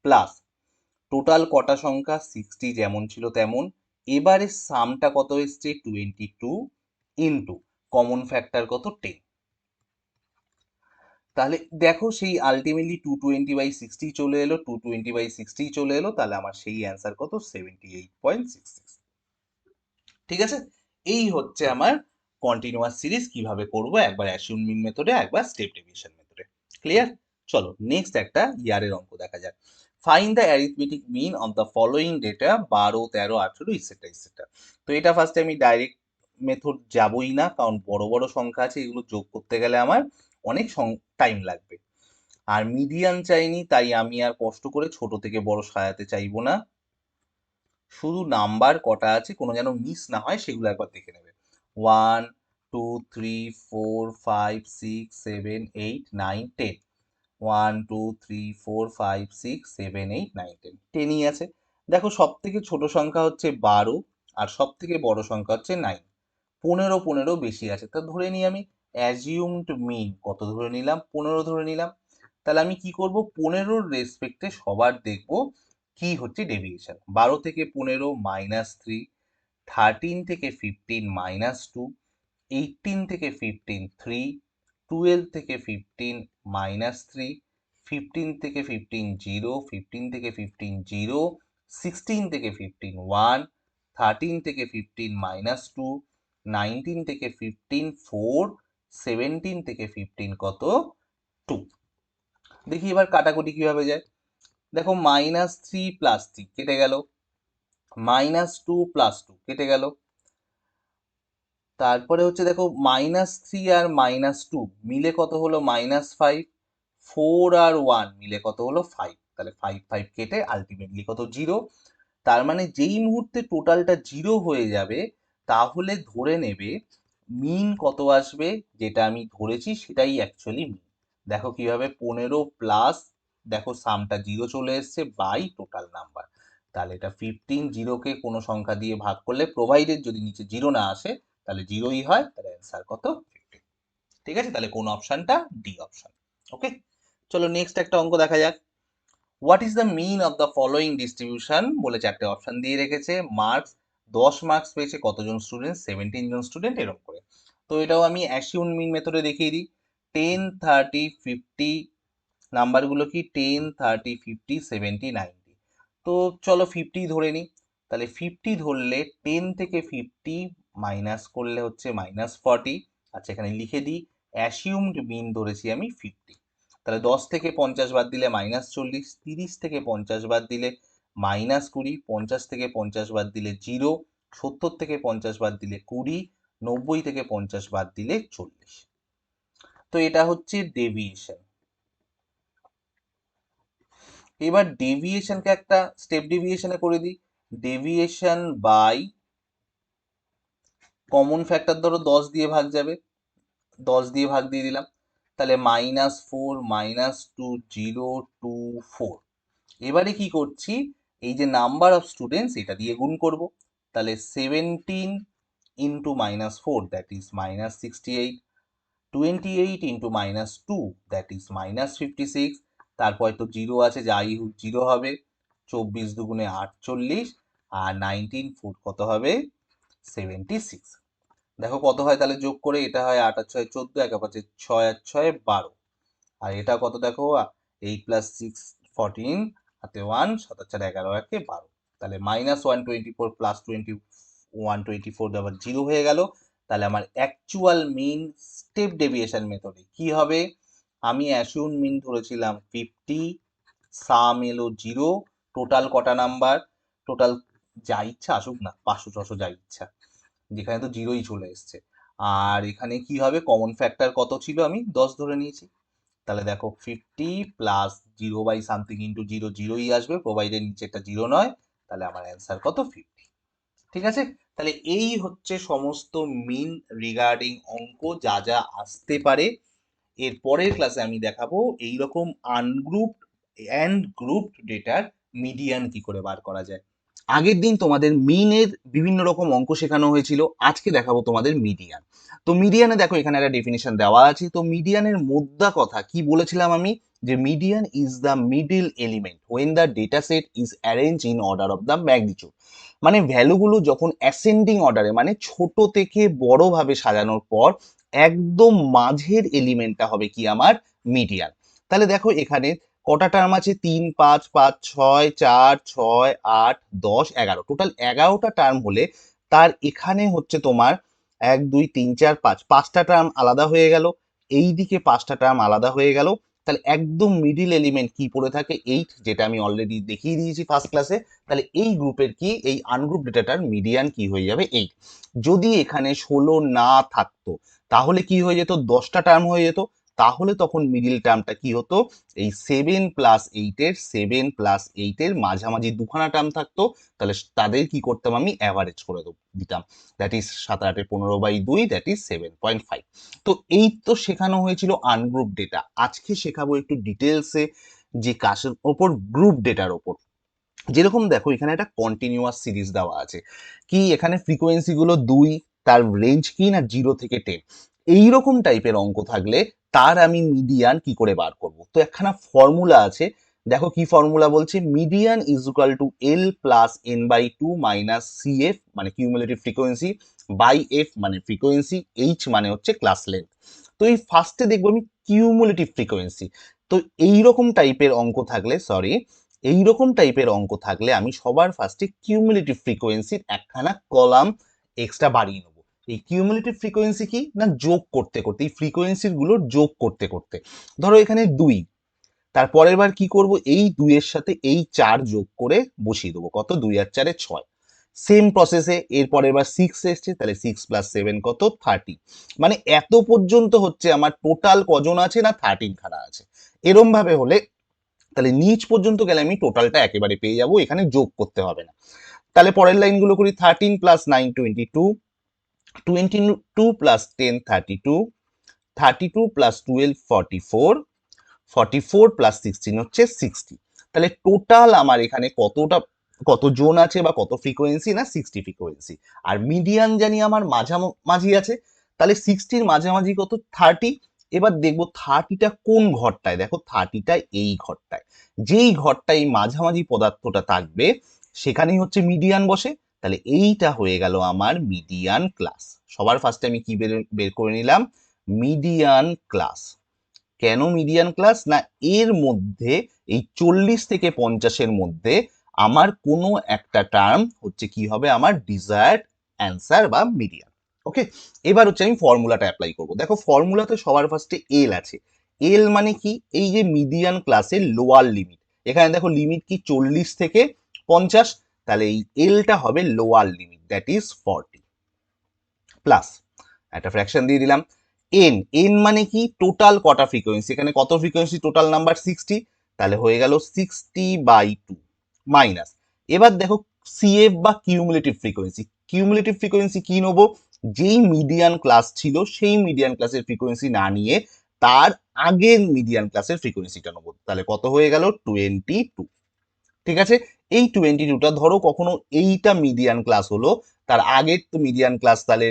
প্লাস টোটাল কটা সংখ্যা 60 যেমন ছিল তেমন, এবারে সামটা কত এসছে 22 ইন্টু কমন ফ্যাক্টর কত 10। তাহলে দেখো সেই আলটিমেটলি 220/60 চলে এলো, 220/60 চলে এলো, তাহলে আমার সেই অ্যান্সার কত 78.66। ঠিক আছে, এই হচ্ছে আমার কন্টিনিউয়াস সিরিজ কিভাবে করব, একবার অ্যাসিউম মিন মেথডে, একবার স্টেপ ডেভিয়েশন মেথডে। ক্লিয়ার? চলো নেক্সট একটা ইয়ারের অঙ্ক দেখা যাক। Find the arithmetic mean of the following data 12 13 18 ইত্যাদি ইত্যাদি। তো এটা ফার্স্টে আমি ডাইরেক্ট মেথড যাবই না, কারণ বড় বড় সংখ্যা আছে, এগুলো যোগ করতে গেলে আমার অনেক টাইম লাগবে, আর মিডিয়ান চাইনি, তাই আমি আর কষ্ট করে ছোট থেকে বড় সাজাতে চাইবো না। শুধু নাম্বার কটা আছে কোনো যেন মিস না হয় সেগুলো একবার দেখে নেবে। 1 2 3 4 5 6 7 8 9 10, 1 2 3 4 5 6 7 8 9 10, 10ই আছে। দেখো সব থেকে ছোট সংখ্যা হচ্ছে 12, আর সব থেকে বড় সংখ্যা হচ্ছে 9। 15 15 বেশি আছে, তা ধরে নিই আমি অ্যাজিউমড মিন কত ধরে নিলাম, 15 ধরে নিলাম। তাহলে আমি কি করব, 15-র রেসপেক্টে সবার দেখব কি হচ্ছে ডেভিয়েশন। 12 থেকে 15 -3, 13 থেকে 15 -2, 18 থেকে 15 3, 12 থেকে 15 -3, 15 থেকে 15 0, 15 থেকে 15 0, 16 থেকে 15 1, 13 থেকে 15 -2, 19 থেকে 15 4, 17 থেকে 15 কত 2। দেখি এবার কাটাকুটি কিভাবে যায়। দেখো -3 + 3 কেটে গেল, -2 + 2 কেটে গেল, তারপরে হচ্ছে দেখো -3 আর -2 মিলে কত হলো -5, 4 আর 1 মিলে কত হলো 5, তাহলে 5 5 কেটে আলটিমেটলি কত 0। তার মানে যেই মুহূর্তে টোটালটা 0 হয়ে যাবে, তাহলে ধরে নেবে মিন কত আসবে, যেটা আমি ধরেছি সেটাই অ্যাকচুয়ালি মিন। দেখো কি হবে, 15 প্লাস, দেখো সামটা 0 চলে এসছে বাই টোটাল নাম্বার। তাহলে এটা 15, 0-কে কোনো সংখ্যা দিয়ে ভাগ করলে, প্রোভাইডেড যদি নিচে 0 না আসে তাহলে 0ই হয়, তাহলে অ্যান্সার কত? 15। ঠিক আছে, তাহলে কোন অপশনটা? D option. ওকে, চলো নেক্সট একটা অঙ্ক দেখা যাক। What is the mean of the following distribution বলে চারটে অপশন দিয়ে রেখেছে। মার্কস, 10 মার্কস পেয়েছে কতজন স্টুডেন্ট? 17 জন স্টুডেন্ট, এরকম করে। তো এটাও আমি অ্যাসিউম মিন মেথডে দেখিয়ে দিই। 10, 30, 50 নাম্বারগুলো কি? 10, 30, 50, 70, 90। তো চলো 50 ধরে নিই। তাহলে 50 ধরলে 10 থেকে 50 মাইনাস করলে হচ্ছে -40। আচ্ছা, এখানে লিখে দিই অ্যাসিউমড মিন ধরেছি আমি 50। তাহলে 10 থেকে 50 বাদ দিলে -40, 30 থেকে 50 বাদ দিলে -20, 50 থেকে 50 বাদ দিলে 0, 70 থেকে 50 বাদ দিলে 20, 90 থেকে 50 বাদ দিলে 40। তো এটা হচ্ছে ডেভিয়েশন। এবার ডেভিয়েশনকে একটা স্টেপ ডেভিয়েশনে করে দিই। ডেভিয়েশন বাই কমন ফ্যাক্টর, ধরো 10 দিয়ে ভাগ যাবে, 10 দিয়ে ভাগ দিয়ে দিলাম। তাহলে -4, -2, 0, 2, 4। এবারে কি করছি, এই যে নাম্বার অফ স্টুডেন্টস এটা দিয়ে গুণ করব। তাহলে 17 into -4 that is -68, 28 into -2 that is -56। তারপর তো 0 আছে, যাই হোক 0 হবে। 24 দুগুণে 48, আর 19 ফুট কত হবে? 76। দেখো কত হয় তাহলে যোগ করে, এটা হয় 8 আর 6 14, 1 আর 5 6 আর 6 12, আর এটা কত দেখো 8 প্লাস 6 14, হাতে 1, 7 আর 4 11, 1 12। তাহলে -124 প্লাস 124 আবার 0 হয়ে গেল। তাহলে আমার অ্যাকচুয়াল মিন স্টেপ ডেভিয়েশন মেথডে কি হবে? আমি অ্যাসিউম মিন ধরেছিলাম 50, সাম এলো 0, টোটাল কটা নাম্বার? টোটাল যা ইচ্ছা আসুক না, 500 600 যা ইচ্ছা, যেখানে তো 0ই চলে এসছে। আর এখানে কি হবে, কমন ফ্যাক্টর কত ছিল? আমি 10 ধরে নিয়েছি। তাহলে দেখো 50 প্লাস 0 বাই সামথিং ইন্টু 0, 0ই আসবে, প্রোভাইডেড নিচেরটা 0 নয়। তাহলে আমার অ্যান্সার কত? 50। ঠিক আছে, তাহলে এই হচ্ছে সমস্ত মিন রিগার্ডিং অঙ্ক, যা যা আসতে পারে। এর পরের ক্লাসে আমি দেখাবো এইরকম আনগ্রুপড অ্যান্ড গ্রুপড ডেটার মিডিয়ান কি করে বার করা যায়। আগের দিন তোমাদের মিনের বিভিন্ন রকম অঙ্ক শেখানো হয়েছিল, আজকে দেখাবো তোমাদের মিডিয়ান। তো মিডিয়ানে দেখো এখানে একটা ডেফিনিশন দেওয়া আছে। তো মিডিয়ানের মোদ্দা কথা কি বলেছিলাম আমি, যে median is the middle element when the data set is arrange in order of the magnitude. মানে ভ্যালুগুলো যখন অ্যাসেন্ডিং অর্ডারে, মানে ছোট থেকে বড় ভাবে সাজানোর পর একদম মাঝের এলিমেন্টটা হবে কি আমার? মিডিয়ান। তাহলে দেখো এখানে কটা টার্ম আছে? 3, 5, 5, 6, 4, 6, 8, 10, 11, টোটাল 11টা টার্ম হলে তার এখানে হচ্ছে তোমার 1, 2, 3, 4, 5, 5টা টার্ম আলাদা হয়ে গেল, এই দিকে 5টা টার্ম আলাদা হয়ে গেল। তাহলে একদম মিডিল এলিমেন্ট কি পড়ে থাকে? 8, যেটা আমি অলরেডি দেখিয়ে দিয়েছি ফার্স্ট ক্লাসে। তাহলে এই গ্রুপের কি, এই আনগ্রুপ ডেটাটার মিডিয়ান কি হয়ে যাবে? 8। যদি এখানে 16 না থাকতো তাহলে কি হয়ে যেত? 10টা টার্ম হয়ে যেত। তাহলে তখন মিডিল টার্মটা কি হতো? এই 7 প্লাস 8 এর মাঝামাঝি দুখানা টার্ম থাকতো। তাহলে তাদের কি করতাম? আমি অ্যাভারেজ করে দিতাম। দ্যাট ইজ 7 আর 8 15/2, দ্যাট ইজ 7.5। তো এই তো শেখানো হয়েছিল আনগ্রুপ ডেটা। আজকে শেখাবো একটু ডিটেলসে যে কাজের ওপর, গ্রুপ ডেটার ওপর। যেরকম দেখো এখানে একটা কন্টিনিউয়াস সিরিজ দেওয়া আছে, কি এখানে ফ্রিকোয়েন্সি গুলো 2, তার রেঞ্জ কি না 0 থেকে 10। এইরকম টাইপের অঙ্ক থাকলে তার আমি মিডিয়ান কি করে বার করব? তো একখানা ফর্মুলা আছে, দেখো কি ফর্মুলা বলছে, median is equal to L plus N by 2 minus CF মানে কিউমুলেটিভ ফ্রিকোয়েন্সি, বাই এফ মানে ফ্রিকোয়েন্সি, এইচ মানে হচ্ছে ক্লাস লেন্থ। তো এই ফার্স্টে দেখবো আমি কিউমুলেটিভ ফ্রিকোয়েন্সি। তো এইরকম টাইপের অঙ্ক থাকলে, সরি, এইরকম টাইপের অঙ্ক থাকলে আমি সবার ফার্স্টে কিউমুলেটিভ ফ্রিকোয়েন্সির একখানা কলাম এক্সট্রা বাড়িয়ে নেবো। এই কিউমুলেটিভ ফ্রিকোয়েন্সি কি না, যোগ করতে করতে, এই ফ্রিকোয়েন্সি গুলোর যোগ করতে করতে, ধরো এখানে 2, তার পরের বার কি করব, এই 2 এর সাথে এই 4 যোগ করে বসিয়ে দেবো, কত? 2 আর 4 6। সেম প্রসেসে এর পরের বার 6 এসছে, তাহলে 6 প্লাস 7 কত? 30। মানে এত পর্যন্ত হচ্ছে আমার টোটাল কজন আছে না? 13 খানা আছে। এরম ভাবে হলে তাহলে নিচ পর্যন্ত গেলে আমি টোটালটা একেবারে পেয়ে যাব, এখানে যোগ করতে হবে না। তাহলে পরের লাইনগুলো করি, 13 প্লাস 9 22, 22 প্লাস 10 32, 32 প্লাস 12 44, 44 প্লাস 16 হচ্ছে 60। তাহলে টোটাল আমার এখানে কত জোন আছে বা কত ফ্রিকোয়েন্সি, না 60 ফ্রিকোয়েন্সি। আর মিডিয়ান জানি আমার মাঝামাঝি আছে, তাহলে 60-র মাঝামাঝি কত, 30। এবার দেখবো 30টা কোন ঘরটায়, দেখো 30টা এই ঘরটায়, যেই ঘরটায় এই মাঝামাঝি পদার্থটা থাকবে সেখানেই হচ্ছে মিডিয়ান বসে। তাহলে এইটা হয়ে গেল আমার মিডিয়ান ক্লাস। সবার ফার্স্টে আমি কি বের করে নিলাম, মিডিয়ান ক্লাস। কেন মিডিয়ান ক্লাস, না এর মধ্যে এই 40 থেকে 50-এর মধ্যে আমার কোনো একটা টার্ম হচ্ছে কি হবে, আমার ডিজায়ার্ড অ্যান্সার বা মিডিয়ান। ওকে, এবার হচ্ছে আমি ফর্মুলাটা অ্যাপ্লাই করব। দেখো ফর্মুলাতে সবার ফার্স্টে এল আছে। এল মানে কি, এই যে মিডিয়ান ক্লাসের লোয়ার লিমিট, এখানে দেখো লিমিট কি 40 থেকে 50, তাহলে এই এলটা হবে lower limit, that is 40 plus একটা ফ্র্যাকশন দিয়ে দিলাম। এন, এন মানে কি টোটাল কটা ফ্রিকোয়েন্সি, এখানে কত ফ্রিকোয়েন্সি টোটাল নাম্বার 60, তাহলে হয়ে গেল 60/2 মাইনাস। এবার দেখো সিএফ বা কিউমুলেটিভ ফ্রিকোয়েন্সি, কিউমুলেটিভ ফ্রিকোয়েন্সি কি নেবো, যেই মিডিয়ান ক্লাস ছিল সেই মিডিয়ান ক্লাসের ফ্রিকোয়েন্সি না নিয়ে তার আগের মিডিয়ান ক্লাসের ফ্রিকোয়েন্সিটা নেবো, তাহলে কত হয়ে গেল 22। ঠিক আছে, এই 22টা ধরো কখনো এইটা মিডিয়ান ক্লাস হলো, তার আগের তো মিডিয়ান ক্লাস, তাহলে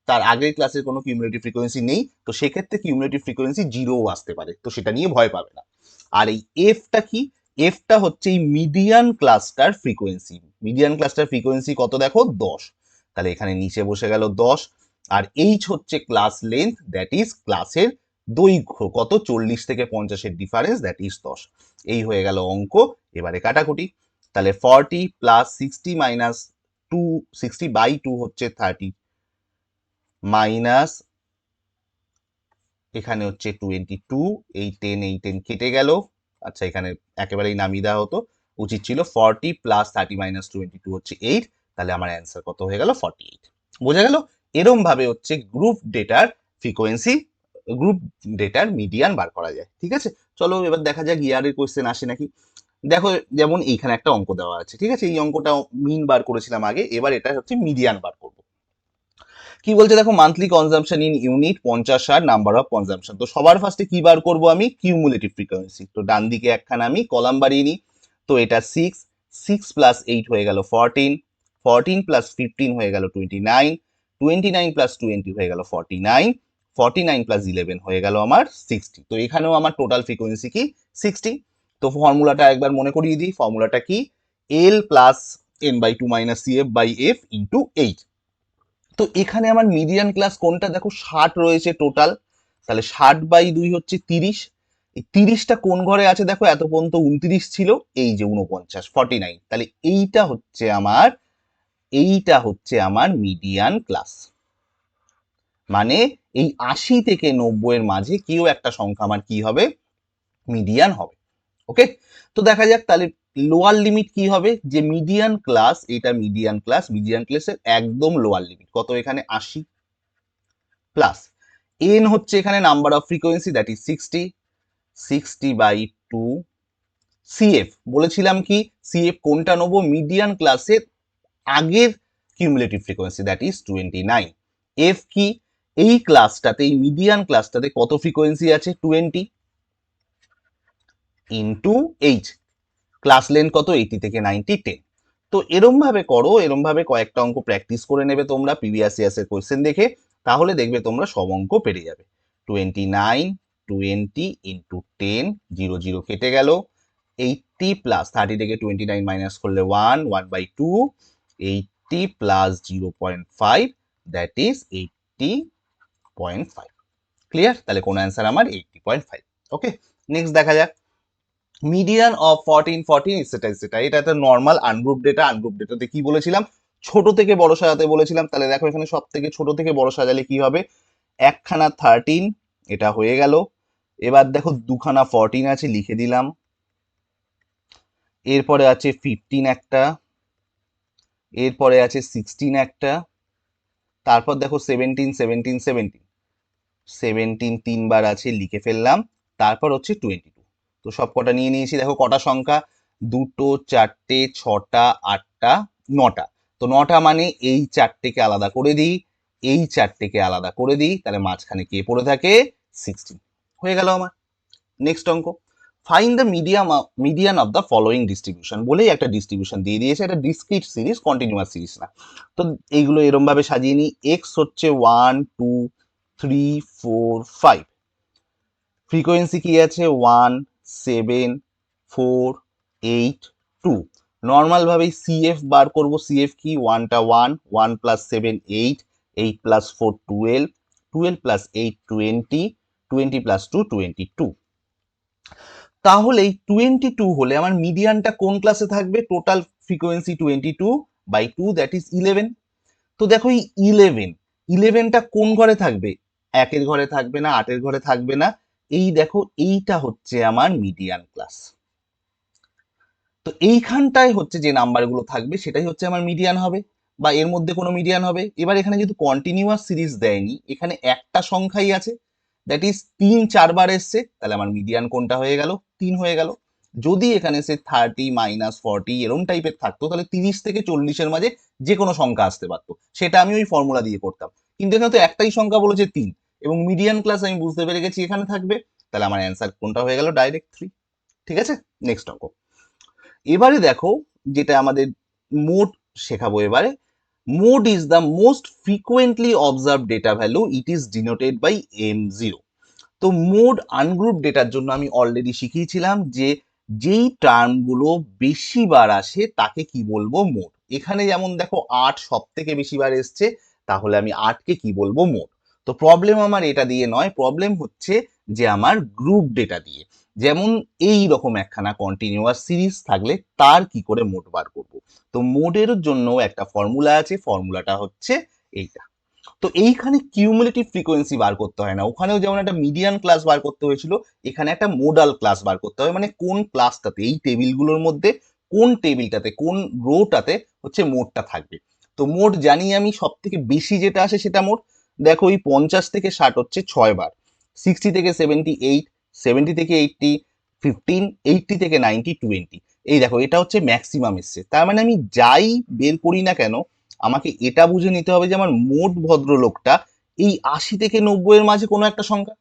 তার আগের ক্লাসের কোনো কিউমুলেটিভ ফ্রিকোয়েন্সি নেই, তো সেক্ষেত্রে কিউমুলেটিভ ফ্রিকোয়েন্সি 0 আসতে পারে, তো সেটা নিয়ে ভয় পাবে না। আর এই এফটা কি, এফটা হচ্ছে এই মিডিয়ান ক্লাসটার ফ্রিকোয়েন্সি, মিডিয়ান ক্লাসটার ফ্রিকোয়েন্সি কত দেখো 10, তাহলে এখানে নিচে বসে গেল 10। আর এইচ হচ্ছে ক্লাস লেন্থ, দ্যাট ইজ ক্লাসের দৈর্ঘ্য কত, 40 থেকে 50-এর ডিফারেন্স, দ্যাট ইজ 10। এই হয়ে গেল অঙ্ক। এবারে কাটাকুটি, তাহলে 40 প্লাস 60 মাইনাস 2, 60/2 হচ্ছে 30 মাইনাস এখানে হচ্ছে 22, এই 10 এই 10 কেটে গেল। আচ্ছা এখানে একেবারেই নামিয়ে দেওয়া হতো, উচিত ছিল 40 প্লাস 30 মাইনাস 22 হচ্ছে 8, তাহলে আমার অ্যান্সার কত হয়ে গেল 48। বোঝা গেল, এরম ভাবে হচ্ছে গ্রুপ ডেটার ফ্রিকোয়েন্সি, গ্রুপ ডেটার মিডিয়ান বার করা যায়। ঠিক আছে, চলো এবার দেখা যাক ইয়ারের কোয়েশ্চেন আসে নাকি। দেখো যেমন এইখানে একটা অঙ্ক দেওয়া আছে, ঠিক আছে, এই অঙ্কটা মিন বার করেছিলাম আগে, এবার এটা হচ্ছে মিডিয়ান বার করবো। কি বলছে দেখো, মান্থলি কনজাম্পশন ইন ইউনিট 50 আর নাম্বার অফ কনজাম্পশন। তো সবার ফার্স্টে কি বার করবো আমি, কিউমুলেটিভ ফ্রিকোয়েন্সি। তো ডান দিকে একখানা আমি কলাম বাড়িয়ে নিই, তো এটা 6, 6 প্লাস 8 হয়ে গেল 14, 14 প্লাস 15 হয়ে গেল 29, 29 প্লাস 20 হয়ে গেল 49, 49 প্লাস 11 হয়ে গেল আমার 60। তো এখানেও আমার টোটাল ফ্রিকোয়েন্সি কি 60। তো ফর্মুলাটা একবার মনে করিয়ে দিই, ফর্মুলাটা কি, L plus n/2 minus CF by F into H. তো এখানে আমার মিডিয়ান ক্লাস কোনটা, দেখো 60 রয়েছে টোটাল, তাহলে 60/2 হচ্ছে 30। এই 30টা কোন ঘরে আছে দেখো, এত পর্যন্ত 29 ছিল, এই যে 49, 49, তাহলে এইটা হচ্ছে আমার মিডিয়ান ক্লাস। মানে এই 80 থেকে 90-এর মাঝে কেউ একটা সংখ্যা আমার কি হবে, মিডিয়ান হবে। ওকে, তো দেখা যাক তাহলে লোয়ার লিমিট কি হবে, যে মিডিয়ান ক্লাস, এটা মিডিয়ান ক্লাস, মিডিয়ান ক্লাসের একদম লোয়ার লিমিট কত, এখানে 80 প্লাস এন হচ্ছে এখানে number of frequency, that is 60, 60/2 CF বলেছিলাম কি, সিএফ কোনটা নেবো, মিডিয়ান ক্লাসের আগের cumulative frequency, that is 29। F কি, এই ক্লাসটাতে, এই মিডিয়ান ক্লাসটাতে কত ফ্রিকোয়েন্সি আছে 20 ইন্টু এইচ, ক্লাস লেন্থ কত 80 থেকে 90, 10। তো এরম ভাবে করো, এরম ভাবে কয়েকটা অঙ্ক প্র্যাকটিস করে নেবে তোমরা প্রিভিয়াস ইয়ার্স এর কোশ্চেন দেখে, তাহলে দেখবে তোমরা সব অঙ্ক পেরে যাবে। 29, 20 ইন্টু 10, 0 0 কেটে গেল, 80 প্লাস 30 থেকে 29 মাইনাস করলে 1, 1/2, 80 প্লাস 0.5, দ্যাট ইজ 80.5। ক্লিয়ার, তাহলে কোন অ্যান্সার আমার 80.5। ওকে, নেক্সট দেখা যাক, মিডিয়ান অফ 14, 14 ইটসেট্রা ইটসেট্রা। এটা একটা নর্মাল আনগ্রুপ ডেটা, আনগ্রুপ ডেটাতে কি বলেছিলাম, ছোট থেকে বড় সাজাতে বলেছিলাম। তাহলে দেখো এখানে সব থেকে ছোট থেকে বড় সাজালে কি হবে, একখানা 13, এটা হয়ে গেল। এবার দেখো দুখানা 14 আছে, লিখে দিলাম। এরপরে আছে 15 একটা, এরপরে আছে 16 একটা, তারপর দেখো 17, 17, 17, 17 তিনবার আছে, লিখে ফেললাম। তারপর হচ্ছে 22। তো সব কটা নিয়ে নিয়েছি, দেখো কটা সংখ্যা, 2, 4, 6, 8, 9টা। তো 9টা মানে এই 4টেকে আলাদা করে দিই, এই 4টেকে আলাদা করে দিই, তাহলে মাঝখানে কে পড়ে থাকে 16, হয়ে গেল আমার। নেক্সট অঙ্ক, find the median of the following distribution বলেই একটা ডিস্ট্রিবিউশন দিয়ে দিয়েছে, এটা ডিসক্রিট সিরিজ, কন্টিনিউয়াস সিরিজ না। তো এইগুলো এরম ভাবে সাজিয়ে নিই, এক্স হচ্ছে 1 2 3 4 5, ফ্রিকোয়েন্সি কি আছে 1 7 4 8 2, নর্মাল ভাবেই সিএফ বার করব, সিএফ কি 1টা 1 1 প্লাস 7 8 8 প্লাস 4 12 12 প্লাস 8 20 20 প্লাস 2 22। তাহলে এই 22 হলে আমার মিডিয়ানটা কোন ক্লাসে থাকবে? Total frequency 22 by 2, that is 11। তো দেখো এই 11টা কোন ঘরে থাকবে? 1-এর ঘরে থাকবে না, 8-এর ঘরে থাকবে না, এই দেখো এইটা হচ্ছে আমার মিডিয়ান ক্লাস। তো এইখানটায় হচ্ছে যে নাম্বারগুলো থাকবে সেটাই হচ্ছে আমার মিডিয়ান হবে, বা এর মধ্যে কোনো মিডিয়ান হবে। এবার এখানে যেহেতু কন্টিনিউয়াস সিরিজ দেয়নি, এখানে একটা সংখ্যাই আছে, দ্যাট ইজ 3 4বার এসছে, তাহলে আমার মিডিয়ান কোনটা হয়ে গেল? 3 হয়ে গেল। যদি এখানে সে 30 -40 এরম টাইপের থাকতো, তাহলে 30 থেকে 40-এর মাঝে যে কোনো সংখ্যা আসতে পারতো, সেটা আমি ওই ফর্মুলা দিয়ে করতাম। কিন্তু এখানে তো একটাই সংখ্যা বলেছে 3, এবং মিডিয়ান ক্লাস আমি বুঝতে পেরে গেছি এখানে থাকবে, তাহলে আমার অ্যান্সার কোনটা হয়ে গেল? ডাইরেক্ট 3। ঠিক আছে, নেক্সট অঙ্ক। এবারে দেখো যেটা আমাদের মোড শেখাবো এবারে, mode is the most frequently observe data value, it is denoted by M0। তো মোড আনগ্রুপ ডেটার জন্য আমি অলরেডি শিখিয়েছিলাম যে যেই টার্মগুলো বেশি বার আসে তাকে কি বলবো? মোড। এখানে যেমন দেখো 8 সব থেকে বেশি বার এসছে, তাহলে আমি 8কে কি বলবো? মোড। তো প্রবলেম আমার এটা দিয়ে নয়, প্রবলেম হচ্ছে যে আমার গ্রুপ ডেটা দিয়ে। যেমন এই রকম একখানা কন্টিনিউয়াস সিরিজ থাকলে তার কি করে মোড বার করব? তো মোডের জন্য একটা ফর্মুলা আছে, ফর্মুলাটা হচ্ছে এইটা। তো এইখানে কিউমুলেটিভ ফ্রিকোয়েন্সি বার করতে হয় না, ওখানেও যেমন একটা মিডিয়ান ক্লাস বার করতে হয়েছিল, এখানে একটা মোডাল ক্লাস বার করতে হবে, মানে কোন ক্লাসটাতে, এই টেবিলগুলোর মধ্যে কোন টেবিলটাতে, কোন রোটাতে হচ্ছে মোডটা থাকবে। তো মোড জানি আমি, সব থেকে বেশি যেটা আসে সেটা মোড। দেখো এই 50 থেকে 60 হচ্ছে 6 বার, 60 থেকে 78, 70 থেকে 80 15, 80 থেকে 90 20। এই দেখো এটা হচ্ছে ম্যাক্সিমাম এসছে, তার মানে আমি যাই বের করি না কেন, আমাকে এটা বুঝে নিতে হবে যে আমার মোট ভদ্রলোকটা এই 80 থেকে 90 এর মাঝে কোনো একটা সংখ্যা।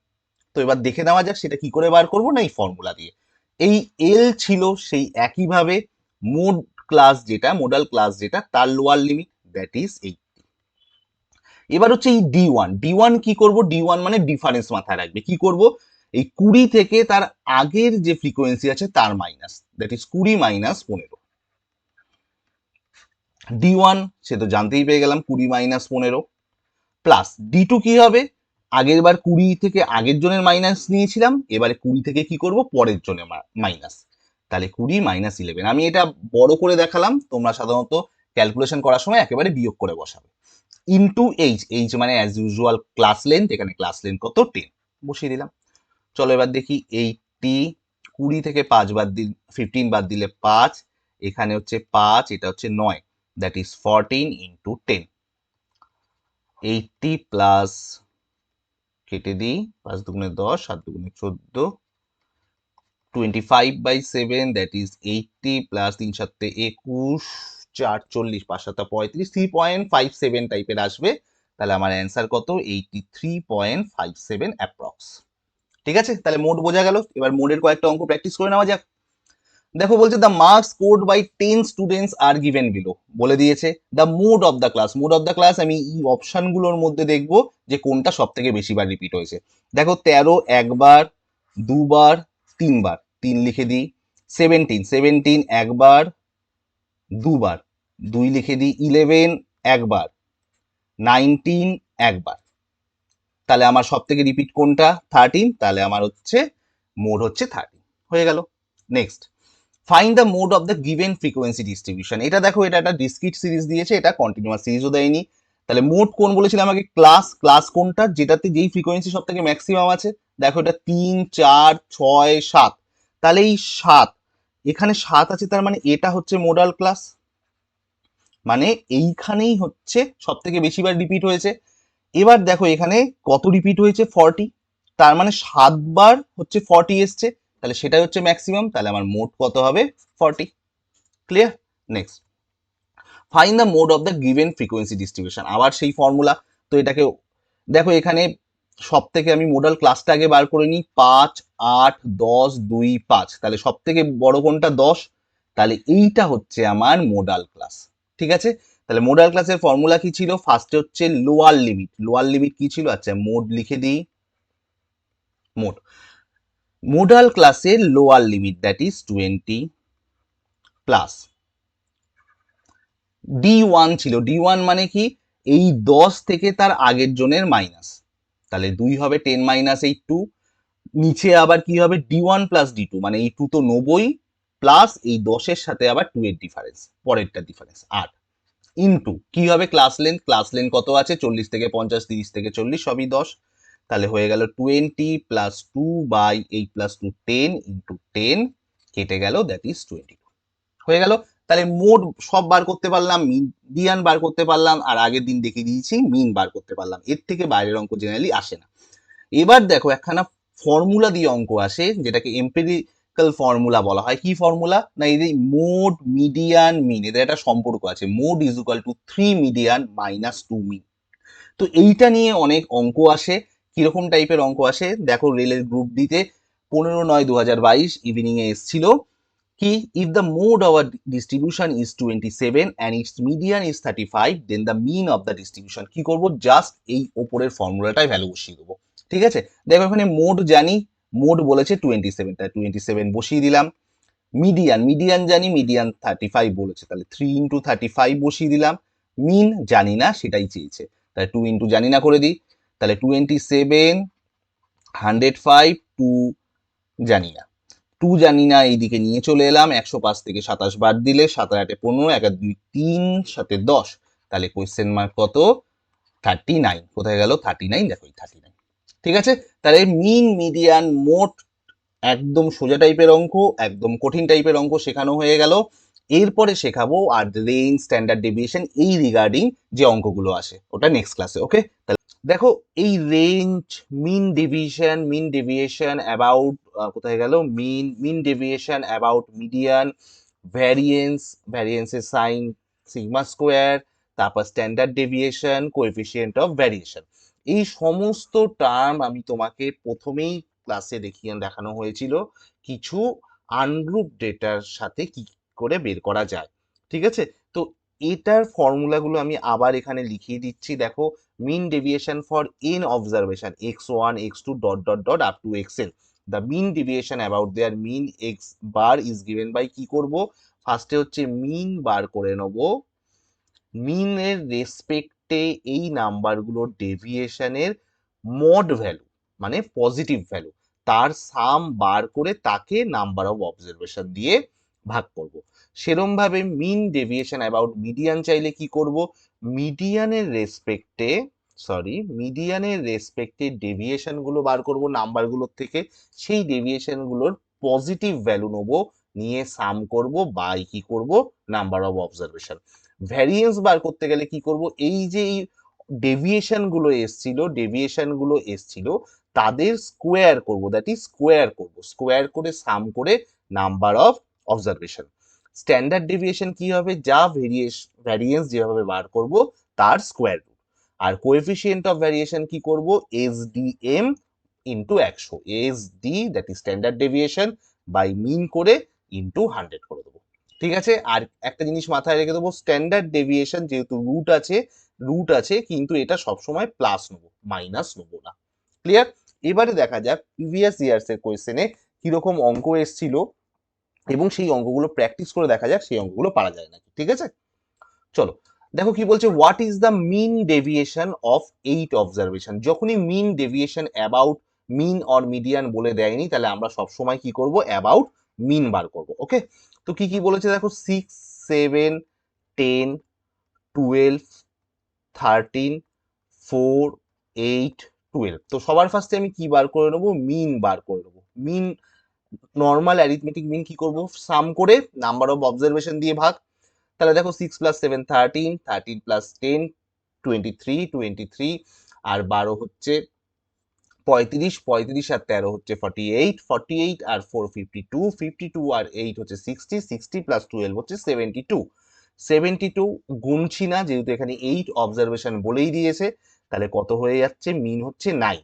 তো এবার দেখে নেওয়া যাক সেটা কি করে বার করবো, না এই ফর্মুলা দিয়ে। এই এল ছিল সেই একইভাবে মোড ক্লাস যেটা, মোডাল ক্লাস যেটা, তার লোয়ার লিমিট দ্যাট ইজ 8। এবার হচ্ছে এই ডি ওয়ান কি করব? ডি ওয়ান মানে ডিফারেন্স মাথায় রাখবে, কি করব? এই 20 থেকে তার আগের যে ফ্রিকোয়েন্সি আছে তার minus, that is 20 minus 15। D one say তো জানতেই পেয়ে গেলাম 20 মাইনাস 15, প্লাস ডি টু কি হবে? আগের বার 20 থেকে আগের জনের মাইনাস নিয়েছিলাম, এবারে 20 থেকে কি করব? পরের জনের মাইনাস, তাহলে 20 মাইনাস 11। আমি এটা বড় করে দেখালাম, তোমরা সাধারণত ক্যালকুলেশন করার সময় একেবারে বিয়োগ করে বসাবে। ইনটু এইচ, এইচ মানে অ্যাজ ইউজুয়াল ক্লাস লেন্থ, এখানে ক্লাস লেন্থ কত? 10, বসিয়ে দিলাম। চলো এবার দেখি 80, 20 থেকে 5 বাদ দিল, 15 বাদ দিলে 5, এখানে হচ্ছে 5, এটা হচ্ছে 9, দ্যাট ইজ 14 ইন্টু 10। 80 প্লাস, কেটে দিই, 5 দুগুণে 10, 7 দুগুণে 14, 25/7, দ্যাট ইজ 80 প্লাস 3 7 21, 4 40, 5 7 35, 3.57 টাইপের আসবে। তাহলে আমার অ্যান্সার কত? 83.57 অ্যাপ্রক্স। ঠিক আছে, তাহলে মোড বোঝা গেল। এবার মোডের কয়েকটা অঙ্ক প্র্যাকটিস করে নেওয়া যাক। দেখো বলছে the marks scored by 10 students are given below, বলে দিয়েছে the mode of the class. Mode of the class আমি এই অপশনগুলোর মধ্যে দেখবো যে কোনটা সব থেকে বেশি বার রিপিট হয়েছে। দেখো 13 একবার, দুবার, 3বার, 3 লিখে দিই। 17 একবার, দুবার, 2 লিখে দিই। 11 একবার, 19 একবার, তাহলে আমার সব থেকে রিপিট কোনটা? 13, তাহলে আমার হচ্ছে মোড হচ্ছে 13, হয়ে গেল। Next, find the mode of the given frequency distribution. এটা দেখো এটা একটা ডিসক্রিট সিরিজ দিয়েছে, এটা কন্টিনিউয়াস সিরিজও দেয়নি। তাহলে মোড কোন বলেছিলাম আমাকে? ক্লাস। ক্লাস কোনটা? যেটাতে যেই ফ্রিকোয়েন্সি সব থেকে ম্যাক্সিমাম আছে। দেখো এটা 3 4 6 7, তাহলে এই 7, এখানে 7 আছে, তার মানে এটা হচ্ছে মোডাল ক্লাস, মানে এইখানেই হচ্ছে সব থেকে বেশিবার রিপিট হয়েছে। এবার দেখো এখানে কত রিপিট হয়েছে? 40, তার মানে 7 বার হচ্ছে 40 এসছে, তাহলে সেটাই হচ্ছে ম্যাক্সিমাম, তাহলে আমার মোড কত হবে? 40। Clear? Next, find the mode of the given frequency distribution. আবার সেই ফর্মুলা। তো এটাকে দেখো এখানে সব থেকে আমি মোডাল ক্লাসটা আগে বার করে নিই, 5, 8, 10, 2, 5, তাহলে সব থেকে বড় কোনটা 10, তাহলে এইটা হচ্ছে আমার মোডাল ক্লাস। ঠিক আছে, তাহলে মোডাল ক্লাসের ফর্মুলা কি ছিল? ফার্স্টে হচ্ছে লোয়ার লিমিট, লোয়ার লিমিট কি ছিল? আচ্ছা মোড লিখে দিই, মোড, মোডাল ক্লাসের lower limit that is 20 plus D1 ছিল, D1 মানে কি? এই 10 থেকে তার আগের জনের মাইনাস, তাহলে 2 হবে 10 মাইনাস এই 2, নিচে আবার কি হবে? D1 প্লাস D2, মানে এই 2 তো 90 প্লাস এই 10-এর সাথে আবার 2 এর ডিফারেন্স, পরেরটা ডিফারেন্স 8 ইনটু কি হবে? ক্লাস লেন্থ, ক্লাস লেন্থ কত আছে? 40 থেকে 50, 30 থেকে 40 সবই 10, তাহলে হয়ে গেল 20 প্লাস 2 বাই 8 প্লাস 2 10 ইন্টু 10 কেটে গেল, দ্যাট ইজ 22 হয়ে গেল। তাহলে মোড সব বার করতে পারলাম, মিডিয়ান বার করতে পারলাম, আর আগের দিন দেখিয়ে দিয়েছি মিন বার করতে পারলাম। এর থেকে বাইরের অঙ্ক জেনারেলি আসে না। এবার দেখো একখানা ফর্মুলা দিয়ে অঙ্ক আসে, যেটাকে এম্পিরিক্যাল ফর্মুলা বলা হয়। কি ফর্মুলা? না এই যে মোড মিডিয়ান মিন, এদের একটা সম্পর্ক আছে, mode is equal to 3 median minus 2 মিন। তো এইটা নিয়ে অনেক অঙ্ক আসে। কিরকম টাইপের অঙ্ক আসে দেখো, রেলের গ্রুপ ডিতে 15/9/2022 ইভিনিং এ এসেছিল কি, if the mode of a distribution is 27 and its median is 35, then the mean of the distribution, কি করব? জাস্ট এই ওপরের ফর্মুলাটাই ভ্যালু বসিয়ে দেবো। ঠিক আছে, দেখো এখানে মোড জানি, মোড বলেছে 27, তাই 27 বসিয়ে দিলাম। মিডিয়ান, মিডিয়ান জানি, মিডিয়ান 35 বলেছে, তাহলে 3 ইন্টু 35 বসিয়ে দিলাম। মিন জানি না, সেটাই চেয়েছে, তাহলে 2 ইন্টু জানি না করে দিই, তাহলে 27, 105, 2 জানি না, 2 জানি না এইদিকে নিয়ে চলে এলাম, 105 থেকে 27 বাদ দিলে 7 আর 8 15, 1 আর 2 3, 7 10, তাহলে কোয়েশ্চেন মার্ক কত? 39। কোথায় গেল 39? দেখো 39। ঠিক আছে, তাহলে মিন মিডিয়ান মোড একদম সোজা টাইপের অঙ্ক, একদম কঠিন টাইপের অঙ্ক শেখানো হয়ে গেল। এরপরে শেখাবো আর রেঞ্জ, স্ট্যান্ডার্ড ডেভিয়েশন, এই রিগার্ডিং যে অঙ্কগুলো আসে ওটা নেক্সট ক্লাসে। ওকে, দেখো এই রেঞ্জ, মিন ডেভিয়েশন অ্যাবাউট, কোথায় গেল মিন ডেভিয়েশন অ্যাবাউট মিডিয়ান, ভ্যারিয়েন্সের সাইন সিগমা স্কোয়ার, তারপর standard deviation, coefficient of variation, এই সমস্ত টার্ম আমি তোমাকে প্রথমেই ক্লাসে দেখানো হয়েছিল কিছু আনগ্রুপ ডেটার সাথে কি করে বের করা যায়। ঠিক আছে, তো এটার ফর্মুলাগুলো আমি আবার এখানে লিখিয়ে দিচ্ছি। দেখো, mean deviation for n observation x1 x2 dot dot dot up to xn, the mean deviation about their mean x bar is given by, কি করব? ফার্স্টে হচ্ছে মিন বার করে নেব, মিনের রেসপেক্টে এই নাম্বারগুলোর ডেভিয়েশনের মড ভ্যালু, মানে পজিটিভ ভ্যালু, তার সাম বার করে তাকে নাম্বার অফ অবজারভেশন দিয়ে ভাগ করব। সেরম ভাবে মিন ডেভিয়েশন অ্যাবাউট মিডিয়ান চাইলে কি করব? মিডিয়ানের রেসপেক্টে ডেভিয়েশন গুলো বার করব নাম্বারগুলোর থেকে, সেই ডেভিয়েশন গুলোর পজিটিভ ভ্যালু নেব, নিয়ে সাম করব বাই কি করব? Number of observation. ভ্যারিয়েন্স বার করতে গেলে কি করব? এই যে এই ডেভিয়েশন গুলো এসছিল তাদের স্কোয়ার করব, দ্যাট ইজ স্কোয়ার করে সাম করে number of observation. Standard deviation কি হবে? যা ভ্যারিয়েন্স যেভাবে বার করব তার স্কোয়ার রুট। আর কোএফিসিয়েন্ট অফ ভ্যারিয়েশন কি করব? SDM into 100, SD that is standard deviation by mean করে ইন্টু 100 করে দেবো। ঠিক আছে, আর একটা জিনিস মাথায় রেখে দেবো, স্ট্যান্ডার্ড ডেভিয়েশন যেহেতু রুট আছে কিন্তু এটা সবসময় প্লাস নেবো, মাইনাস নেবো না। ক্লিয়ার? এবারে দেখা যাক প্রিভিয়াস ইয়ার্স এর কোয়েশ্চেনে কিরকম অঙ্ক এসেছিল এবং সেই অঙ্কগুলো প্র্যাকটিস করে দেখা যাক সেই অঙ্কগুলো পারা যায় নাকি। ঠিক আছে, চলো দেখো কি বলছে, what is the mean deviation of 8 observation. যখনই mean deviation about mean or median বলে দেয়নি, তাহলে আমরা সবসময় কি করব? অ্যাবাউট মিন বার করব। ওকে, তো কি কি বলেছে দেখো, 6, 7, 10, 12, 13, 4, 8, 12। তো সবার ফার্স্টে আমি কি বার করে নেবো? মিন বার করে নেবো। মিন, নর্মাল অ্যারিথমেটিক মিন কি করব? সাম করে নাম্বার অফ অবজারভেশন দিয়ে ভাগ। তাহলে দেখো 6 প্লাস 7 13, 13 প্লাস 10 23, 23 আর 12 হচ্ছে 35, 35 আর 13 হচ্ছে 48, 48 আর 4 52, 52 আর 8 হচ্ছে 60, 60 প্লাস 12 হচ্ছে 72, 72 গুনছি না যেহেতু এখানে 8 অবজারভেশন বলেই দিয়েছে, তাহলে কত হয়ে যাচ্ছে? মিন হচ্ছে 9।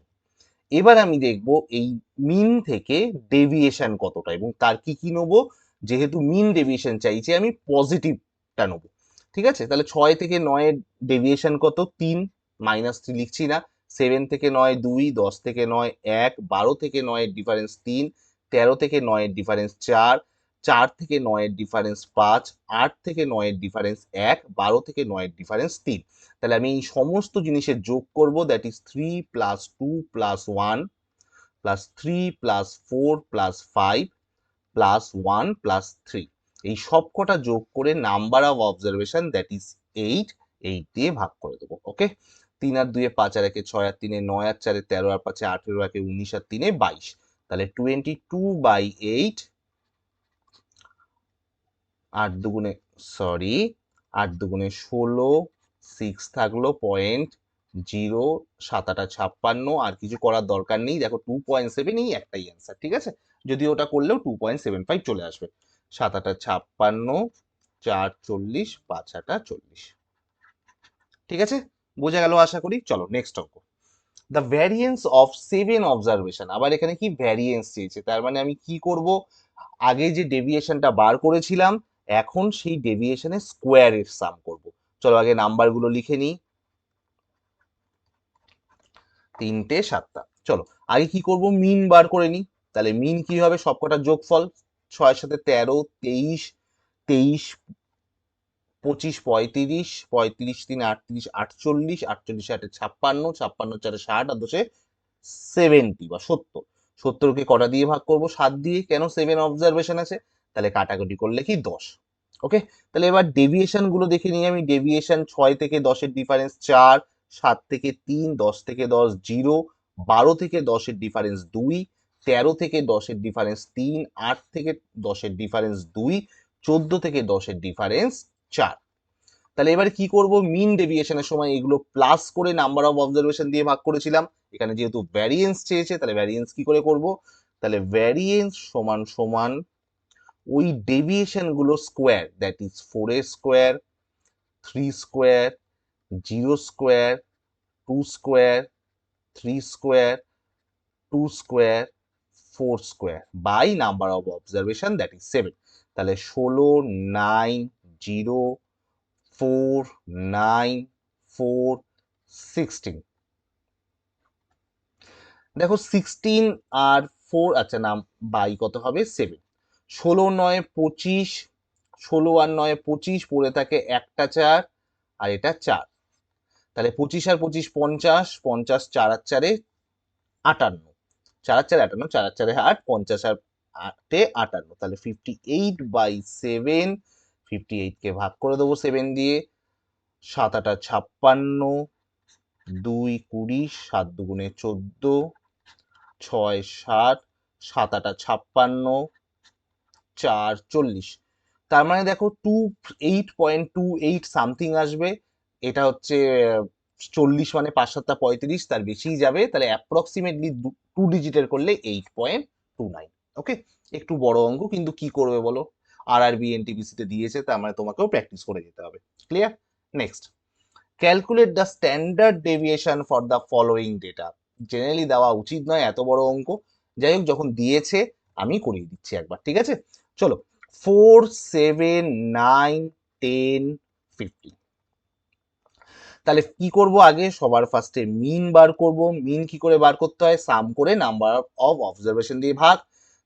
এবার আমি দেখব এই মিন থেকে ডেভিয়েশন কতটা এবং তার কি কি নেবো। যেহেতু মিন ডেভিয়েশন চাইছি আমি পজিটিভটা নেবো। ঠিক আছে, তাহলে 6 থেকে 9 ডেভিয়েশন কত? 3, -3 লিখছি না। 7 থেকে 9 2, 10 থেকে 9 1, 12 থেকে 9 এর ডিফারেন্স 3, 13 থেকে 9 এর ডিফারেন্স 4, 4 থেকে 9 এর ডিফারেন্স 5, 8 থেকে 9 এর ডিফারেন্স 1, 12 থেকে 9 এর ডিফারেন্স 3। তাহলে আমি এই সমস্ত জিনিসের যোগ করব, দ্যাট ইজ 3 + 2 + 1 + 3 + 4 + 5 + 1 + 3, এই সব কটা যোগ করে number of observation that is 8 দিয়ে ভাগ করে দেবো। ওকে, 3 আর 2 5 আর 1 6 আর 3 9 আর 4 13 আর 5 18 আর 1 19 আর 3 22, তাহলে 22/8, 8 দুগুণে 16, 6 থাকলো 0.0, 7 8 56, আর কিছু করার দরকার নেই। দেখো 2.7 এই একটাই অ্যান্সার, ঠিক আছে, যদি ওটা করলেও 2.75 চলে আসবে। 7 8 56, 4 40, 5 8 40। ঠিক আছে, বোঝা গেল আশা করি। চলো নেক্সট অঙ্ক। দ্য ভ্যারিয়েন্স অফ 7 অবজারভেশন, আবার এখানে কি ভ্যারিয়েন্স চেয়েছে, তার মানে আমি কি করব, আগে যে ডেভিয়েশনটা বার করেছিলাম এখন সেই ডেভিয়েশনের স্কোয়ারের সাম করব। চলো আগে নাম্বারগুলো লিখে নিই, 3টে 7টা। চলো আগে কি করব, মিন বার করে নিই। তাহলে মিন কি হবে, সবকটা যোগফল, 6 সাথে 13, 23, 23 25 35, 35 3 38, 48, 48 8 56, 56 4 60 আর 2 70 বা 70। 70কে কটা দিয়ে ভাগ করব, 7 দিয়ে, কেন 7 অবজারভেশন আছে, তাহলে কাটাকুটি করলে কি 10। ওকে, তাহলে এবার ডেভিয়েশন গুলো দেখে নিই আমি। ডেভিয়েশন 6 থেকে 10 এর ডিফারেন্স 4, 7 থেকে 3, 10 থেকে 10 0, 12 থেকে 10 এর ডিফারেন্স 2, 13 থেকে 10 এর ডিফারেন্স 3, 8 থেকে 10 এর ডিফারেন্স 2, 14 থেকে 10 এর ডিফারেন্স 4। তাহলে এবারে কি করব, মিন ডেভিয়েশনের সময় এগুলো প্লাস করে নাম্বার অফ অবজারভেশন দিয়ে ভাগ করেছিলাম। এখানে যেহেতু ভ্যারিয়েন্স চেয়েছে তাহলে ভ্যারিয়েন্স কি করে করব, তাহলে ভ্যারিয়েন্স সমান সমান ওই ডেভিয়েশন গুলো স্কোয়ার, দ্যাট ইজ 4 এর square, 3 square, 0 square, 2 square, 3 square, 2 square, 4 square by number of observation that is 7। তাহলে 16 9 0 4 9 4 16। দেখো 16 আর 4, আচ্ছা নাম বাই কত হবে 7। 16 9 25, 16 আর 9 25, পড়ে থাকে একটা 4 আর এটা 4, তাহলে 25 আর 25 50, 50 4 আর 4 58, 4 আর 4 58, 4 আর 4 8, 50 আর 8 58, তাহলে 58/7, 58 কে ভাগ করে দেবো 7 দিয়ে। 7 8 56, 2 20, 7 দুগুণে 14, 6 60, 7 8 56, 4 40। তার মানে দেখো 28.28 সামথিং আসবে। এটা হচ্ছে 40, মানে 5 7 35, তার বেশিই যাবে। তাহলে অ্যাপ্রক্সিমেটলি 2 ডিজিটের করলে 8.29। ওকে, একটু বড় অঙ্ক, কিন্তু কি করবে বলো, আরআরবি এনটিপিসি তে দিয়েছে, তার মানে তোমাকেও প্র্যাকটিস করে যেতে হবে। Clear? Next, calculate the standard deviation for the following data. Generally দেওয়া উচিত নয় এত বড় অঙ্ক, যাই হোক যখন দিয়েছে আমি করিয়ে দিচ্ছি একবার, ঠিক আছে। চলো 4 7 9 10 15। তাহলে কি করব, আগে সবার ফার্স্টে মিন বার করব। মিন কি করে বার করতে হয়, সাম করে নাম্বার অফ অবজারভেশন দিয়ে ভাগ।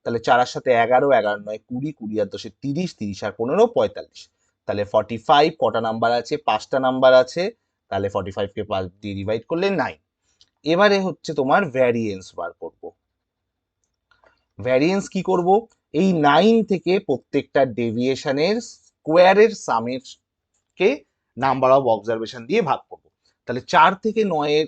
তাহলে 4 এর সাথে 11, 11 9 20, 20 আর 10 30, 30 আর 15 45। তাহলে 45 কটা নাম্বার আছে, 5টা নাম্বার আছে, তাহলে 45 কে 5 দিয়ে ডিভাইড করলে 9। এবারে হচ্ছে তোমার ভ্যারিয়েন্স বার করব। ভ্যারিয়েন্স কি করব, এই 9 থেকে প্রত্যেকটা ডেভিয়েশনের স্কোয়ারের সামের কে নাম্বার অফ অবজারভেশন দিয়ে ভাগ করব। তাহলে 4 থেকে 9 এর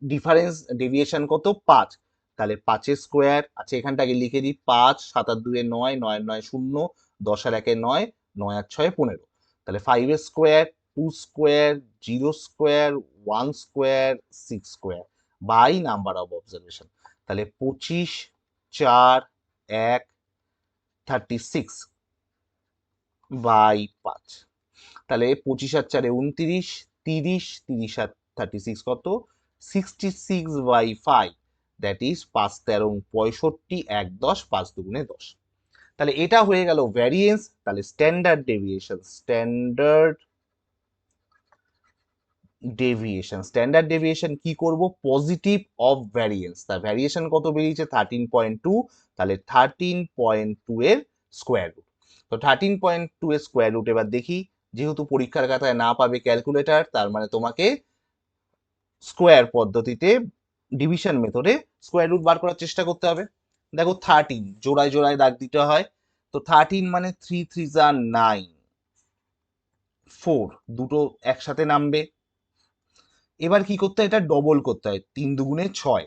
ডিফারেন্স ডেভিয়েশন কত, 5, তাহলে 5 এর স্কোয়ার আছে, এখানটাকে লিখে দিই 5, 7 আর 2 9, 9 আর 9 0, 10 আর 1 9, 9 আর 6 15, তাহলে 5 এর square, 2 square, 0 square, 1 square, 6 square by number of observation. তাহলে 25 4 1 36 বাই 5। তাহলে 25 আর 4 29, 30, 30 আর 36 কত, 66/5 দ্যাট ইজ 5 13 65, 1 10, 5 দুগুণে 10। তাহলে এটা হয়ে গেল ভ্যারিয়েন্স। তাহলে স্ট্যান্ডার্ড ডেভিয়েশন কি করব, পজিটিভ অফ ভ্যারিয়েন্স। তার ভ্যারিয়েশন কত বেরিয়েছে 13.2, তাহলে 13.2 এর স্কোয়ার রুট। তো 13.2 এর স্কোয়ার রুট এবার দেখি, যেহেতু পরীক্ষার খাতায় না পাবে ক্যালকুলেটর, তার মানে তোমাকে স্কোয়ার পদ্ধতিতে ডিভিশন মেথডে স্কোয়ার রুট বার করার চেষ্টা করতে হবে। দেখো 13 জোড়ায় জোড়ায় দাগ দিতে হয়, তো 13 মানে 3 3 যা 9, 4 দুটো একসাথে নামবে। এবার কি করতে হয়, এটা ডবল করতে হয়, 3 দুগুণে 6।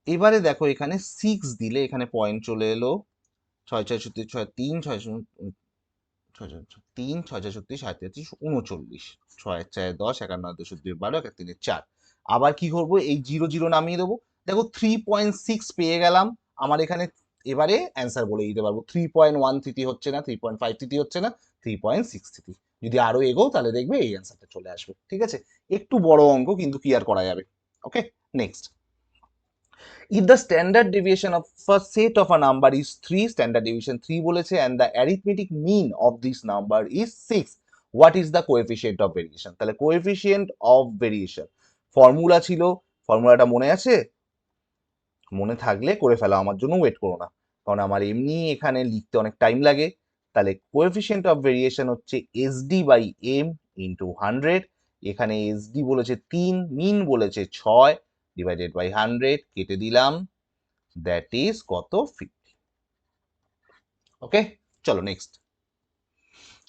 এবারে দেখো এখানে 6 দিলে এখানে পয়েন্ট চলে এলো, 6 6 36 6 3 6 3 6 6 36 37 39, 6 4 10 51 2 2 12 1 3 4। আবার কি করবো, এই 0 0 নামিয়ে দেবো। দেখো 3.6 পেয়ে গেলাম আমার এখানে। এবারে অ্যান্সার বলে দিতে পারবো 3.13 হচ্ছে না, 3.53 হচ্ছে না, 3.63। যদি আরো এগো তাহলে দেখবে এই অ্যান্সারটা চলে আসবে। ঠিক আছে, একটু বড় অঙ্ক কিন্তু ক্লিয়ার করা যাবে। ওকে, next. If the standard deviation of a set of a number is 3, standard deviation 3 বলেছে, and the arithmetic mean of this number is 6, what is the coefficient of variation? তাহলে coefficient of variation ফর্মুলা ছিল, ফর্মুলাটা মনে আছে? মনে থাকলে করে ফেলো, আমার জন্য ওয়েট করো না, কারণ আমার এমনি এখানে লিখতে অনেক টাইম লাগে। তাহলে কোএফিসিয়েন্ট অফ ভেরিয়েশন হচ্ছে এসডি বাই এম ইন্টু 100। এখানে এসডি বলেছে 3, মিন বলেছে 6, ডিভাইডেড বাই 100, কেটে দিলাম, দ্যাট ইজ কত, 50। ওকে, চলো next.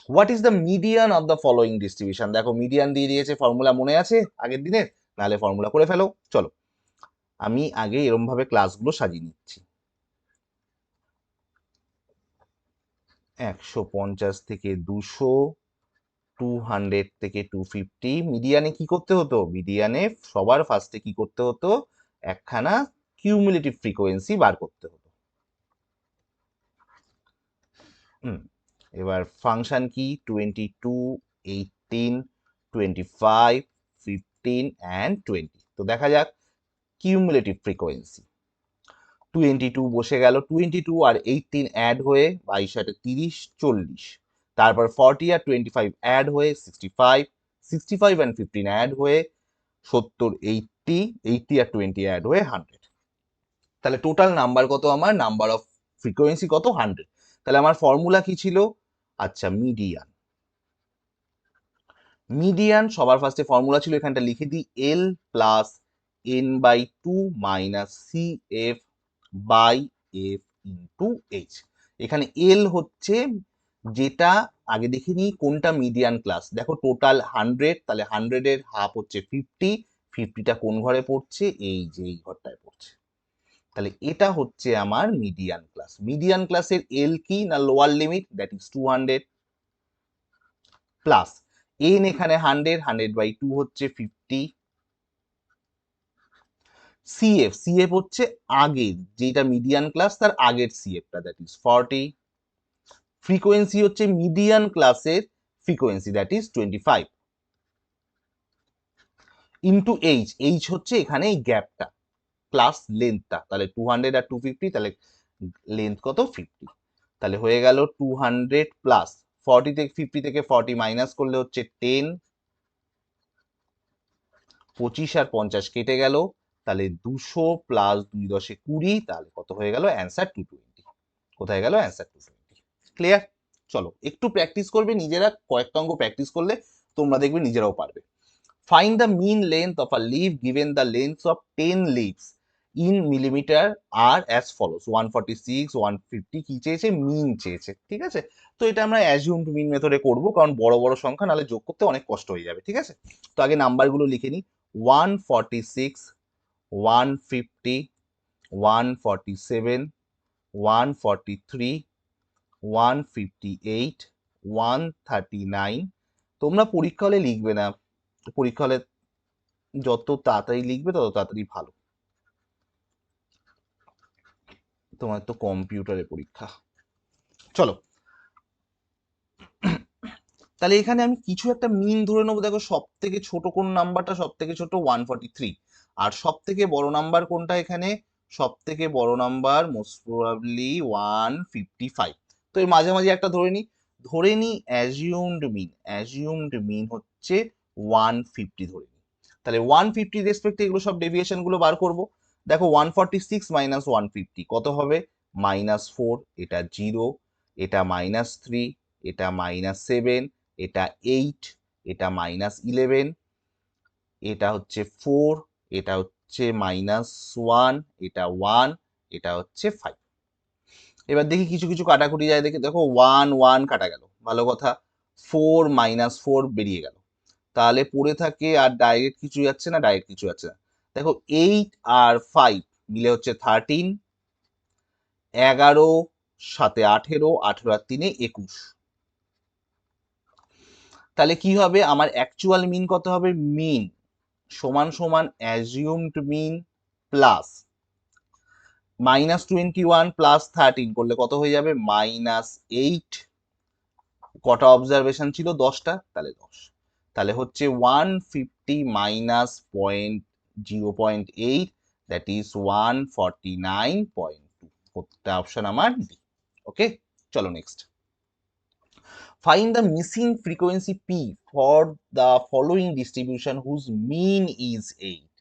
What is the median of the following distribution? দেখো মিডিয়ান দিয়ে দিয়েছে, ফর্মুলা মনে আছে আগের দিনের? নাহলে ফর্মুলা করে ফেলো। চলো আমি আগে এরম ভাবে ক্লাসগুলো সাজিয়ে নিচ্ছি। 150 থেকে 200, 200 থেকে 250। মিডিয়ানে কি করতে হতো, মিডিয়ানে সবার ফার্স্টে কি করতে হতো, একখানা কিউমুলেটিভ ফ্রিকোয়েন্সি বার করতে হতো। এবার ফাংশন কি, 22, 18, 25, 15 and 20। তো দেখা যাক কিউমুলেটিভ ফ্রিকোয়েন্সি। 22 বসে গেল, 22 আর 18 অ্যাড হয়ে 22 আর 30 40, তারপর 40 আর 25 অ্যাড হয়ে 65, 65 and 15 অ্যাড হয়ে 70, 80, 80 আর 20 অ্যাড হয়ে 100। তাহলে টোটাল নাম্বার কত, আমার নাম্বার অফ ফ্রিকোয়েন্সি কত, 100। তাহলে আমার ফর্মুলা কি ছিল, আচ্ছা মিডিয়ান। মিডিয়ান সবার ফার্স্টে ফর্মুলা ছিল, এখানটা লিখে দিই, L plus N by 2 minus C F by F into H. এখানে এল হচ্ছে, যেটা আগে দেখে নিই কোনটা মিডিয়ান ক্লাস। দেখো টোটাল 100, তাহলে 100 এর হাফ হচ্ছে 50, 50টা কোন ঘরে পড়ছে, এই যে এই ঘরটায় পড়ছে। তাহলে এটা হচ্ছে আমার মিডিয়ান ক্লাস। মিডিয়ান ক্লাসের এল কি না, lower limit, that is 200, plus N এখানে 100, 100 বাই 2 হচ্ছে 50, সিএফ, সিএফ হচ্ছে আগের যেটা মিডিয়ান ক্লাস তার আগের সিএফটা, দ্যাট ইজ 40, ফ্রিকোয়েন্সি হচ্ছে মিডিয়ান ক্লাসের frequency, that is 25, into H, H হচ্ছে এখানে এই গ্যাপটা, প্লাস লেন্থটা, তাহলে 200 আর 250, তাহলে লেন্থ কত, 50। তাহলে হয়ে গেল 200 প্লাস 40 থেকে 50 থেকে 40 মাইনাস করলে হচ্ছে 10, 25 আর 50 কেটে গেল, তাহলে 200 প্লাস 2 10 20, তাহলে কত হয়ে গেল, অ্যান্সার 220। কোথায় গেল অ্যান্সার, 220। ক্লিয়ার? চলো একটু প্র্যাকটিস করবে নিজেরা, কয়েকটা অঙ্ক প্র্যাকটিস করলে তোমরা দেখবে নিজেরাও পারবে। Find the mean length of a leaf given the length of 10 leaves in millimetre are as follows. 146, 150 কি চেয়েছে, মিন চেয়েছে। ঠিক আছে, তো এটা আমরা অ্যাজিউমড মিন মেথডে করব, কারণ বড় বড় সংখ্যা নাহলে যোগ করতে অনেক কষ্ট হয়ে যাবে। ঠিক আছে, তো আগে নাম্বারগুলো লিখে নিই, 146, 150, 147, 143, 158, 139। তোমরা পরীক্ষা হলে লিখবে না, পরীক্ষা হলে যত তাড়াতাড়ি লিখবে তত তাড়াতাড়ি ভালো, তোমার তো কম্পিউটারে পরীক্ষা। চলো তাহলে এখানে আমি কিছু একটা মিন ধরে নেবো। দেখো সব থেকে ছোট কোন নাম্বারটা, সব থেকে ছোট 143, আর সব থেকে বড় নাম্বার কোনটা এখানে? সব থেকে বড় নাম্বার মোস্ট প্রবাবলি 155। তো এর মাঝামাঝি একটা ধরে নি অ্যাজিউমড মিন হচ্ছে 150 ধরে নি। তাহলে 150 রেসপেক্টে এগুলো সব ডেভিয়েশন গুলো বার করব। দেখো 146 মাইনাস 150 কত হবে? -4, এটা 0, এটা -3, এটা -7, এটা 8, এটা -11, এটা হচ্ছে 4, এটা হচ্ছে -1, এটা 1, এটা হচ্ছে 5। এবার দেখি কিছু কিছু কাটাকুটি যায়, দেখে দেখো 1 1 কাটা গেল, ভালো কথা। 4 -4 বেরিয়ে গেল, তাহলে পড়ে থাকে আর ডাইরেক্ট কিছু যাচ্ছে না, ডাইরেক্ট কিছু যাচ্ছে না। দেখো 8 আর 5 মিলে হচ্ছে 13, 11 সাথে 18, 18 আর 3 21। তাহলে কি হবে আমার অ্যাকচুয়াল মিন কত হবে? মিন সমান সমান অ্যাজিউমড মিন প্লাস -21 প্লাস 13 করলে কত হয়ে যাবে? -8। কটা অবজারভেশন ছিল? 10টা, তাহলে 10। তাহলে হচ্ছে 150 মাইনাস 0.8, দ্যাট ইজ 149.2। প্রত্যেকটা অপশন আমার ডি। ওকে, চলো next. Find the missing frequency P for the following distribution whose mean is 8.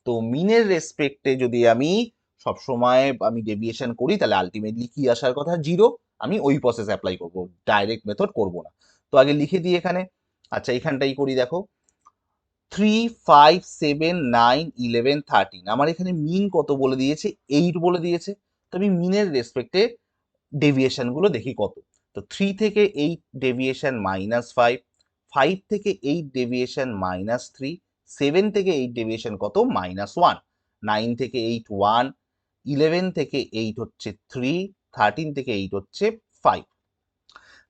তো মিনের রেসপেক্টে যদি আমি সবসময় আমি ডেভিয়েশন করি তাহলে আলটিমেটলি কি আসার কথা? 0। আমি ওই প্রসেস অ্যাপ্লাই করব, ডাইরেক্ট মেথড করব না। তো আগে লিখে দিই এখানে। আচ্ছা এইখানটাই করি, দেখো 3 5 7 9 11 13, আমার এখানে মিন কত বলে দিয়েছে? 8 বলে দিয়েছে। তো আমি মিনের রেসপেক্টে ডেভিয়েশন গুলো দেখি কত। তো 3 থেকে 8 ডেভিয়েশন -5, 5 থেকে 8 ডেভিয়েশন -3, 7 থেকে 8 ডেভিয়েশন কত? -1, 9 থেকে 8 1, 11 থেকে 8 হচ্ছে 3, 13 থেকে 8 হচ্ছে 5।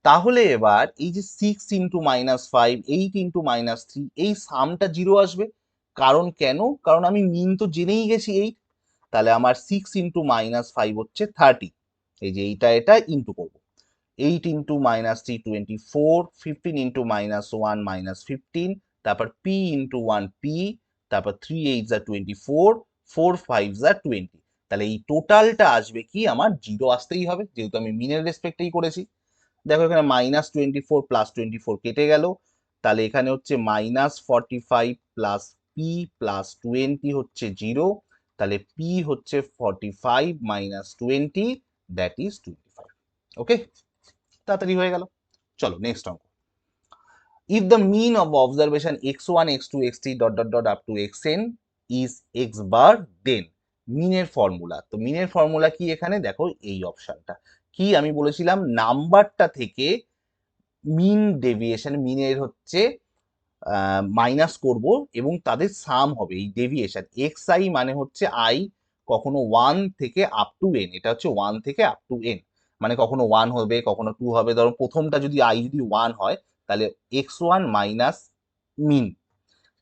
তাহলে এবার এই যে 6 ইন্টু -5, 8 ইন্টু -3, এই সামটা 0 আসবে। কারণ কেন? কারণ আমি মিন তো জেনেই গেছি 8। তাহলে আমার 6 ইন্টু -5 হচ্ছে 30। এই যে এটা ইন্টু করবো। 8 ইন্টু -3 24, 15 ইন্টু -1 -15, তারপর p ইন্টু 1 p, তারপর 3 8 যা 24, 4 5 যা 20। তাহলে এই টোটালটা আসবে কি? আমার 0 আসতেই হবে, যেহেতু আমি মিনের রেসপেক্টেই করেছি। দেখো এখানে -24 প্লাস 24 কেটে গেল, তাহলে এখানে হচ্ছে -45 প্লাস p প্লাস 20 হচ্ছে 0। তাহলে p হচ্ছে 45 মাইনাস 20, দ্যাট ইজ 25। ওকে, তাড়াতাড়ি হয়ে গেল। চলো নেক্সট অঙ্ক। If the mean of observation x1 x2 x3 dot dot dot up to xn is x bar, then মিনের ফর্মুলা। তো মিনের ফর্মুলা কি এখানে? দেখো এই অপশনটা কি আমি বলেছিলাম, নাম্বারটা থেকে মিন ডেভিয়েশন, মিনের হচ্ছে মাইনাস করব এবং তাদের সাম হবে এই ডেভিয়েশন। এক্স আই মানে হচ্ছে আই কখনো 1 থেকে আপ টু এন, এটা হচ্ছে 1 থেকে আপ টু এন, মানে কখনো 1 হবে কখনো 2 হবে। ধরো প্রথমটা যদি আই যদি 1 হয় তাহলে x1 মাইনাস মিন,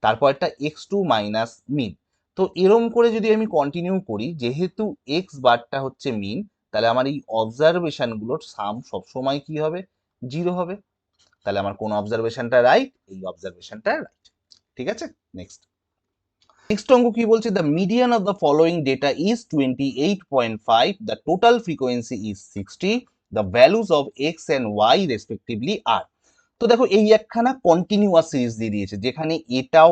তারপরটা x2 মাইনাস মিন। তো এরম করে যদি আমি কন্টিনিউ করি, যেহেতু এক্স বারটা হচ্ছে মিন, তাহলে আমার এই অবজারভেশন গুলোর সাম সবসময় কি হবে? 0 হবে। তাহলে আমার কোন অবজারভেশনটা রাইট? এই অবজারভেশনটা রাইট। ঠিক আছে, নেক্সট। নেক্সট অঙ্ক কি বলছে? The median of the following data is 28.5, the total frequency is 60, the values of x and y respectively are. তো দেখো এই একখানা কন্টিনিউয়াস সিরিজ দিয়ে দিয়েছে, যেখানে এটাও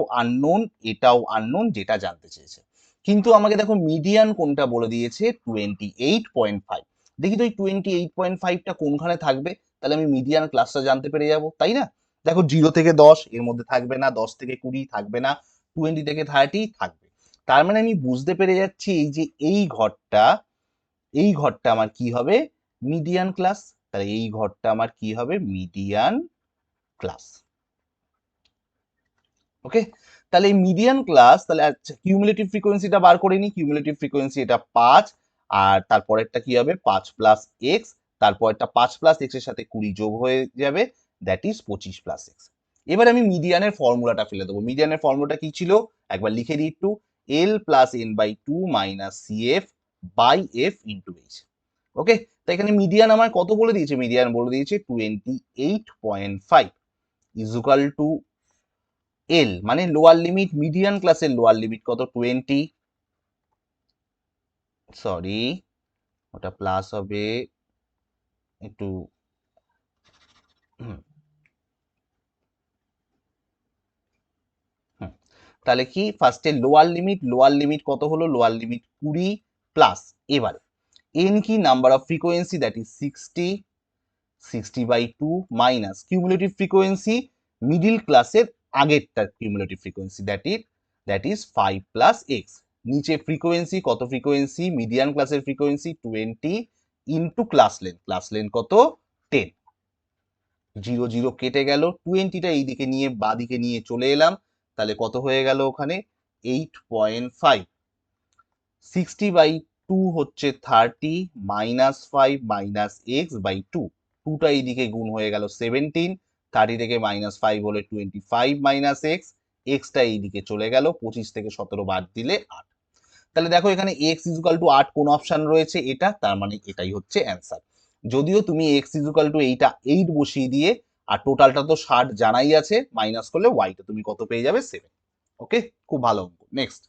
আননোন যেটা জানতে চেয়েছে। কিন্তু আমাকে দেখো মিডিয়ান কোনটা বলে দিয়েছে? 28.5। দেখি তো এই 28.5টা কোনখানে থাকবে, তাহলে আমি মিডিয়ান ক্লাসটা জানতে পেরে যাব, তাই না? দেখো 0 থেকে 10 এর মধ্যে থাকবে না, 10 থেকে 20 থাকবে না, 20 থেকে 30 থাকবে। তার মানে আমি বুঝতে পেরে যাচ্ছি এই যে এই ঘরটা আমার কি হবে? Median class. তাহলে এই ঘরটা আমার কি হবে? Median class. ওকে, তাহলে এই মিডিয়ান ক্লাস, তাহলে আচ্ছা কিউমুলেটিভ ফ্রিকোয়েন্সিটা বার করে নি। কিউমুলেটিভ ফ্রিকোয়েন্সি এটা 5, আর তারপরেরটা কি হবে? 5 প্লাস এক্স, তারপরেরটা 5 প্লাস এক্স এর সাথে 20 যোগ হয়ে যাবে, দ্যাট ইজ 25 প্লাস এক্স। এবার আমি মিডিয়ানের ফর্মুলাটা ফেলে দেবো। মিডিয়ানের ফর্মুলাটা কি ছিল? একবার লিখে দিই একটু। L plus N by 2 minus CF by F into H. Okay, তো এখানে মিডিয়ান আমার কত বলে দিয়েছে? মিডিয়ান বলে দিয়েছে 28.5 ইজ ইকুয়াল টু এল মানে লোয়ার লিমিট, মিডিয়ান ক্লাসের লোয়ার লিমিট কত 20, সরি ওটা প্লাস হবে একটু, হুম, হুম, তাহলে কি ফার্স্টে লোয়ার লিমিট কত হলো, লোয়ার লিমিট 20 প্লাস, এবারে এন কি number of frequency that is 60/2 minus cumulative frequency middle ক্লাসের আগেরটার cumulative frequency that is 5 plus x, নিচে ফ্রিকোয়েন্সি কত, ফ্রিকোয়েন্সি মিডিয়ান ক্লাসের ফ্রিকোয়েন্সি 20 ইন্টু ক্লাস লেন্থ কত 10, 0 0 কেটে গেল, 20টা এইদিকে নিয়ে বাদিকে নিয়ে চলে এলাম, তাহলে কত হয়ে গেল ওখানে 8.5, 60/2 হচ্ছে 30 মাইনাস 5 মাইনাস এক্স বাই 2, 2টা এইদিকে গুণ হয়ে গেল 17, 30 থেকে মাইনাস 5 হলে 25 মাইনাস এক্স, এক্সটা এইদিকে চলে গেল, 25 থেকে 17 বাদ দিলে 8, তাহলে দেখো এখানে এক্স ইজুকাল টু 8 কোন অপশন রয়েছে, এটা, তার মানে এটাই হচ্ছে অ্যান্সার। যদিও তুমি এক্স ইজুকাল টু এইটা 8 বসিয়ে দিয়ে, আর টোটালটা তো 60 জানাই আছে, মাইনাস করলে ওয়াইটা তুমি কত পেয়ে যাবে 7। ওকে, খুব ভালো অঙ্ক। Next,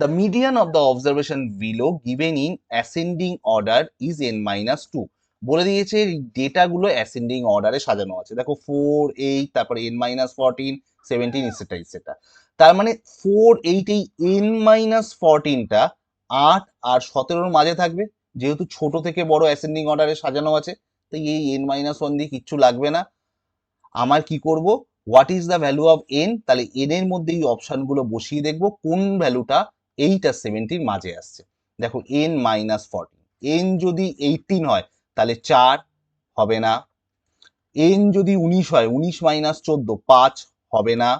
the median of the observation below given in ascending order is n-2, বলে দিয়েছে ডেটাগুলো অ্যাসেন্ডিং অর্ডারে সাজানো আছে, দেখো 4 8 তারপর n-14 17 ইত্যাদি ইত্যাদি, তার মানে 4 8 এই n-14টা 8 আর 17 মাঝে থাকবে, যেহেতু ছোট থেকে বড় অ্যাসেন্ডিং অর্ডারে সাজানো আছে, তাই এই n-1 দিয়ে কিচ্ছু লাগবে না। আমার কি করব, what is the value of N, তাহলে এন এর মধ্যে এই অপশনগুলো বসিয়ে দেখবো কোন ভ্যালুটা 8 আর 17 মাঝে আসছে। দেখো n-14, এন যদি 18 হয় তাহলে 4 হবে না, এন যদি 19 হয় 19 মাইনাস 14 5 হবে না,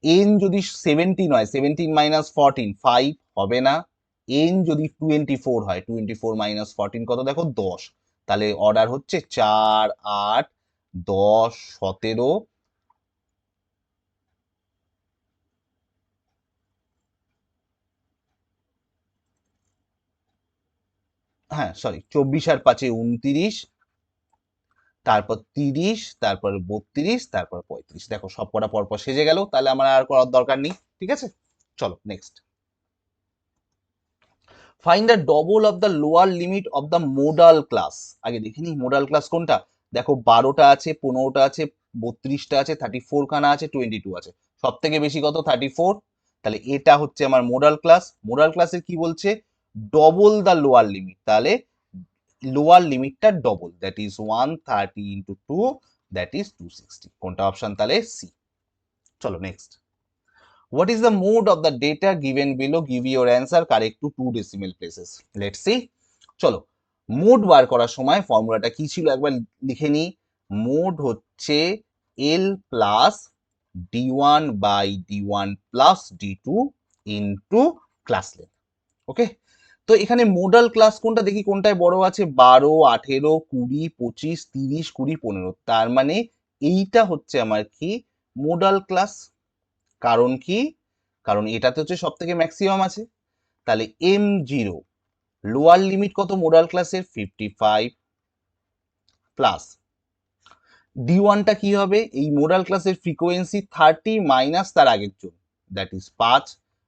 এন যদি 17 হয় 17 মাইনাস 14 5 হবে না, এন যদি 24 হয় 24 মাইনাস 14 কত দেখো 10, তাহলে অর্ডার হচ্ছে 4 8 10 17, হ্যাঁ সরি 24 আর 5 29, তারপর 30, তারপর 32, তারপর 35, দেখো সব কটা পরপর সেজে গেল, তাহলে আমার আর করার দরকার নেই। ঠিক আছে, চলো next, find the double of the lower limit of the modal class. আগে দেখিনি মোডাল ক্লাস কোনটা, দেখো 12টা আছে, 15টা আছে, 32টা আছে, 34 খানা আছে, 22 আছে, সব থেকে বেশি কত 34, তাহলে এটা হচ্ছে আমার মোডাল ক্লাস। মোডাল ক্লাসের কি বলছে, ডবল দ্য লোয়ার লিমিট, তাহলে লোয়ার লিমিটটা double, that is 130 into 2, that is 260, কোনটা অপশন তাহলে সি। চলো next, what is the mode of the data given below, give your answer correct to 2 decimal places, let's see। চলো mode বার করার সময় ফর্মুলাটা কি ছিল একবার লিখে নি, মোড হচ্ছে L plus d1 by d1 plus d2 into class length. Okay, তো এখানে মোডাল ক্লাস কোনটা দেখি, কোনটায় বড় আছে, 12 18 20 25 30 20 15, তার মানে এইটা হচ্ছে আমার কি মোডাল ক্লাস, কারণ কি, কারণ এটাতে হচ্ছে সব থেকে ম্যাক্সিমাম আছে, তাহলে m0 লোয়ার লিমিট কত মোডাল ক্লাসের 55 প্লাস d1টা কি হবে, এই মোডাল ক্লাসের ফ্রিকোয়েন্সি 30 মাইনাস তার আগের জন, দ্যাট ইজ 5,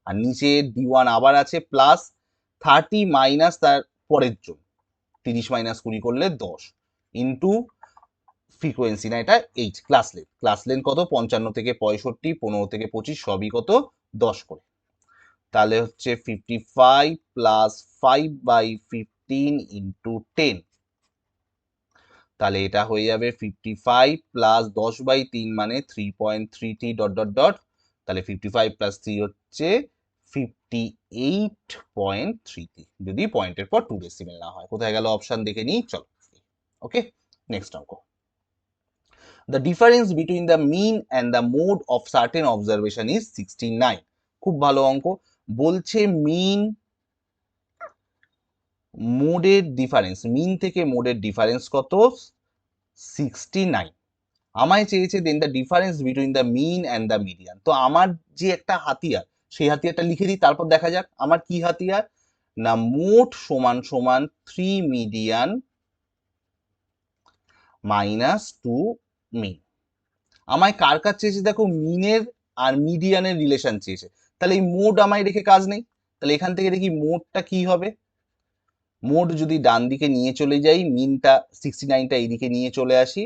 আর নিচে d1 আবার আছে প্লাস 30 মাইনাস তার পরের জন, 30 মাইনাস 20 করলে 10 ইন্টু ফ্রিকোয়েন্সি না এটা এইচ, ক্লাস লেন্থ কত 55 থেকে 65 15 থেকে 25 সবই কত 10 করে, তাহলে হচ্ছে 55 প্লাস 5/15 ইন্টু 10, তাহলে এটা হয়ে যাবে 55 প্লাস 10/3 মানে 3.33 ডট ডট ডট, তাহলে 55 প্লাস 3 হচ্ছে 58.33, যদি পয়েন্টের পর 2 ডেসিমেল না হয়। কোথায় গেল অপশন দেখে নিই, চলো। ওকে, নেক্সট অঙ্ক, the difference between the mean and the mode of certain observation is 69, খুব ভালো অঙ্ক, বলছে মিন মোডের ডিফারেন্স, মিন থেকে মোডের ডিফারেন্স কত 69, আমায় চেয়েছে then the difference between the mean and the median. তো আমার যে একটা হাতিয়ার, সেই হাতিয়ারটা লিখে দিই, তারপর দেখা যাক আমার কি হাতিয়ার, না মোট সমান সমান 3 মিডিয়ান মাইনাস 2 মিন, আমায় কার কাজ চেয়েছে দেখো, মিনের আর মিডিয়ানের রিলেশন চেয়েছে। তাহলে এই মোড আমায় রেখে কাজ নেই। তাহলে এখান থেকে দেখি মোডটা কি হবে। মোড যদি ডান দিকে নিয়ে চলে যাই, মিনটা 69টা এইদিকে নিয়ে চলে আসি,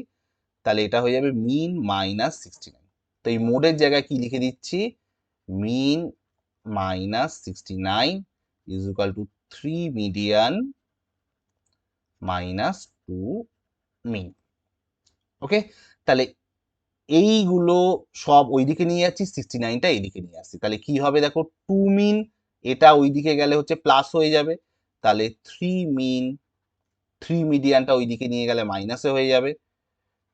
তাহলে এটা হয়ে যাবে মিন মাইনাস 69। তো এই মোডের জায়গায় কি লিখে দিচ্ছি, mean minus 69 is equal to 3 median minus 2 mean. Okay, তাহলে এইগুলো সব ওইদিকে নিয়ে যাচ্ছি, 69টা এইদিকে নিয়ে আসছি। তাহলে কি হবে দেখো, 2 মিন, এটা ওইদিকে গেলে হচ্ছে প্লাস হয়ে যাবে। তাহলে 3 মিন, 3 মিডিয়ানটা ওইদিকে নিয়ে গেলে মাইনাসে হয়ে যাবে।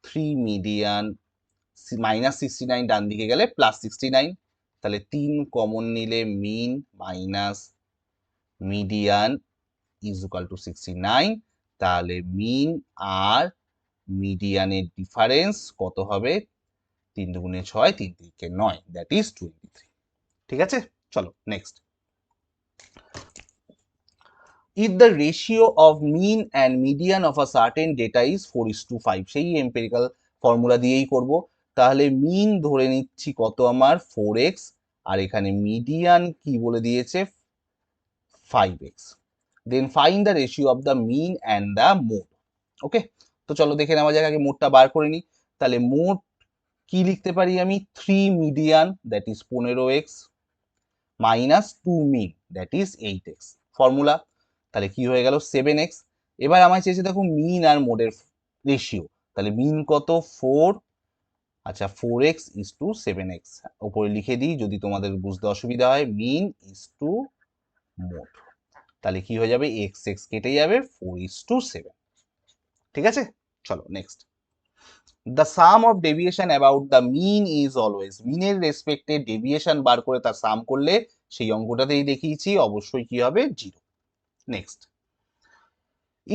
3 মিডিয়ান মাইনাস 69 ডান দিকে গেলে প্লাস 69। তাহলে 3 কমন নিলে mean minus median is equal to 69। তাহলে মিন আর মিডিয়ানের ডিফারেন্স কত হবে, 3 দুগুণে 6, 3 তিরিকে 9, দ্যাট ইজ 23। ঠিক আছে, চলো next. If the ratio of mean and median of a certain data is 4:5, সেই এম্পিরিক্যাল ফর্মুলা দিয়েই করব। তাহলে মিন ধরে নিচ্ছি কত আমার 4x, আর এখানে মিডিয়ান কি বলে দিয়েছে 5x। Then find the ratio of the mean and the mode. Okay, তো চলো দেখে নেওয়া যাক, আগে মোডটা বার করে নিই। তাহলে মোড কি লিখতে পারি আমি, 3 median that is 15x minus 2 mean that is 8x। Formula, তাহলে কি হয়ে গেল 7x। এবার আমায় চেয়েছে দেখো মিন আর মোডের রেশিও। তাহলে মিন কত 4, আচ্ছা 4x ইজ টু 7x উপরে লিখে দিই যদি তোমাদের বুঝতে অসুবিধা হয়, মিন ইজ টু মোড। তাহলে কি হয়ে যাবে, x x কেটে যাবে, 4:7। ঠিক আছে, চলো next. The sum of deviation about the mean is always, মিনের রেসপেক্টে ডেভিয়েশন বার করে তার সাম করলে সেই অঙ্কটাতেই দেখিয়েছি অবশ্যই কি হবে 0। Next,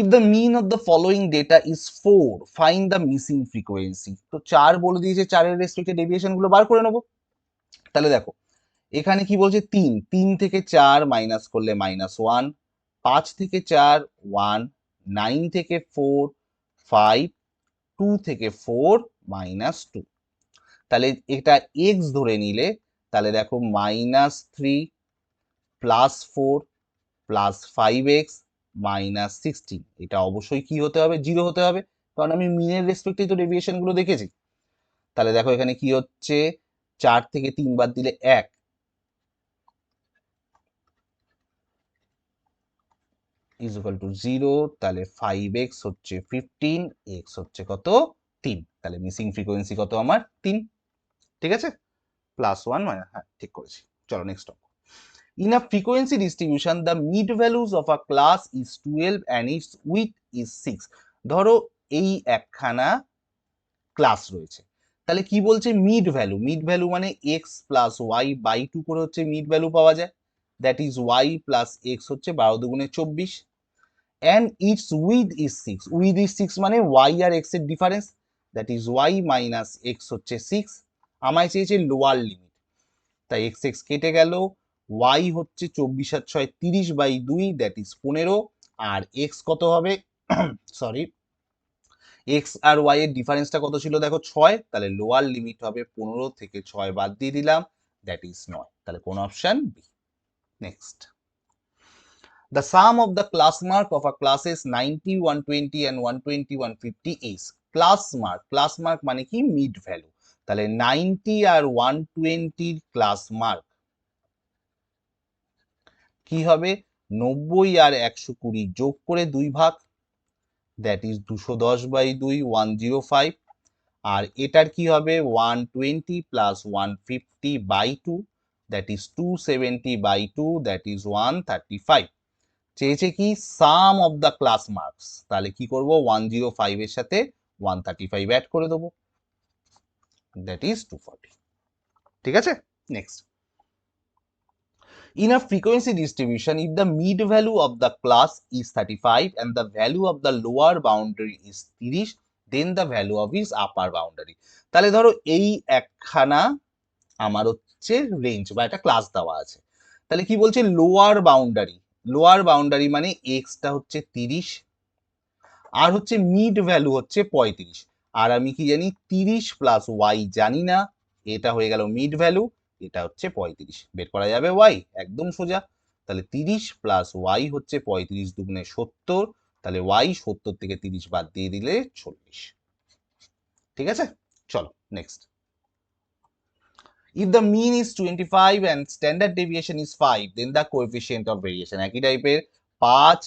if the mean of the following data is 4, find the missing frequency। তো 4 বলে দিয়েছে, 4 এর রেসপেক্টে ডেভিয়েশন গুলো বার করে নেব। তাহলে দেখো এখানে কি বলছে, 3 থেকে 4 মাইনাস করলে -1, 5 থেকে 4 1, 9 থেকে 4 5, 2 থেকে 4 -2। তাহলে এটা x ধরে নিলে, তাহলে দেখো -3 +4 +5x -16, এটা অবশ্যই কি হতে হবে, 0 হতে হবে, কারণ আমি মিনের রেসপেক্টেই তো ডেভিয়েশন গুলো দেখেছি। তাহলে দেখো এখানে কি হচ্ছে, 4 থেকে 3 বাদ দিলে 1 ইজ ইকুয়াল টু 0। তাহলে 5x হচ্ছে 15, x হচ্ছে কত 3। তাহলে মিসিং ফ্রিকোয়েন্সি কত আমার 3। ঠিক আছে, +1 হ্যাঁ ঠিক করেছি। চলো next. In a frequency distribution, the mid values of a class is 12 and its width is 6. ধরো এই একখানা ক্লাস রয়েছে, তাহলে কি বলছে মিড ভ্যালু, মিড ভ্যালু মানে x প্লাস ওয়াই বাই 2 করে হচ্ছে মিড ভ্যালু পাওয়া যায়, that is Y plus x হচ্ছে 12 দুগুণে 24, and its width is 6, width is 6 মানে y আর x এর difference, that is y minus x হচ্ছে 6। আমায় চেয়েছে লোয়ার লিমিট, তাই x x কেটে গেল, y হচ্ছে 24 আর 6 30/2, দ্যাট ইজ 15, আর x কত হবে সরি, x আর y এর ডিফারেন্সটা কত ছিল দেখো 6, তাহলে লোয়ার লিমিট হবে 15 থেকে 6 বাদ দিয়ে দিলাম, দ্যাট ইজ 9। তাহলে কোন option B. Next, the sum of the class mark of a classes 90 120 and 120 150 is, class mark মানে কি মিড ভ্যালু। তাহলে 90 আর 120 ক্লাস মার্ক কি হবে, 90 আর 120 যোগ করে 2 ভাগ, দ্যাট ইজ 210/2 105। আর এটার কি হবে 120 plus 150/2, that is 270/2, that is 135। চেয়েছে কি সাম অফ দ্য ক্লাস মার্কস, তাহলে কি করব 105 এর সাথে 135 অ্যাড করে দেবো, দ্যাট ইজ 240। ঠিক আছে, next. In a frequency distribution, if the mid value of the class is 35 and the value of the lower boundary is 30, then the value of its upper boundary। তাহলে ধরো এই একখানা আমার হচ্ছে রেঞ্জ বা একটা ক্লাস দেওয়া আছে, তাহলে কি বলছে লোয়ার বাউন্ডারি মানে এক্সটা হচ্ছে 30 আর হচ্ছে মিড ভ্যালু হচ্ছে 35। আর আমি কি জানি 30 প্লাস ওয়াই জানি না, এটা হয়ে গেল মিড ভ্যালু, এটা হচ্ছে 35। বের করা যাবে ওয়াই, একদম সোজা। তাহলে 30 প্লাস ওয়াই হচ্ছে 35 দুগুণে 70, তাহলে ওয়াই 70 থেকে 30 বাদ দিয়ে দিলে 40। ঠিক আছে, চলো next. If the mean is 25 and standard deviation is 5, then the coefficient of variation একই টাইপের 5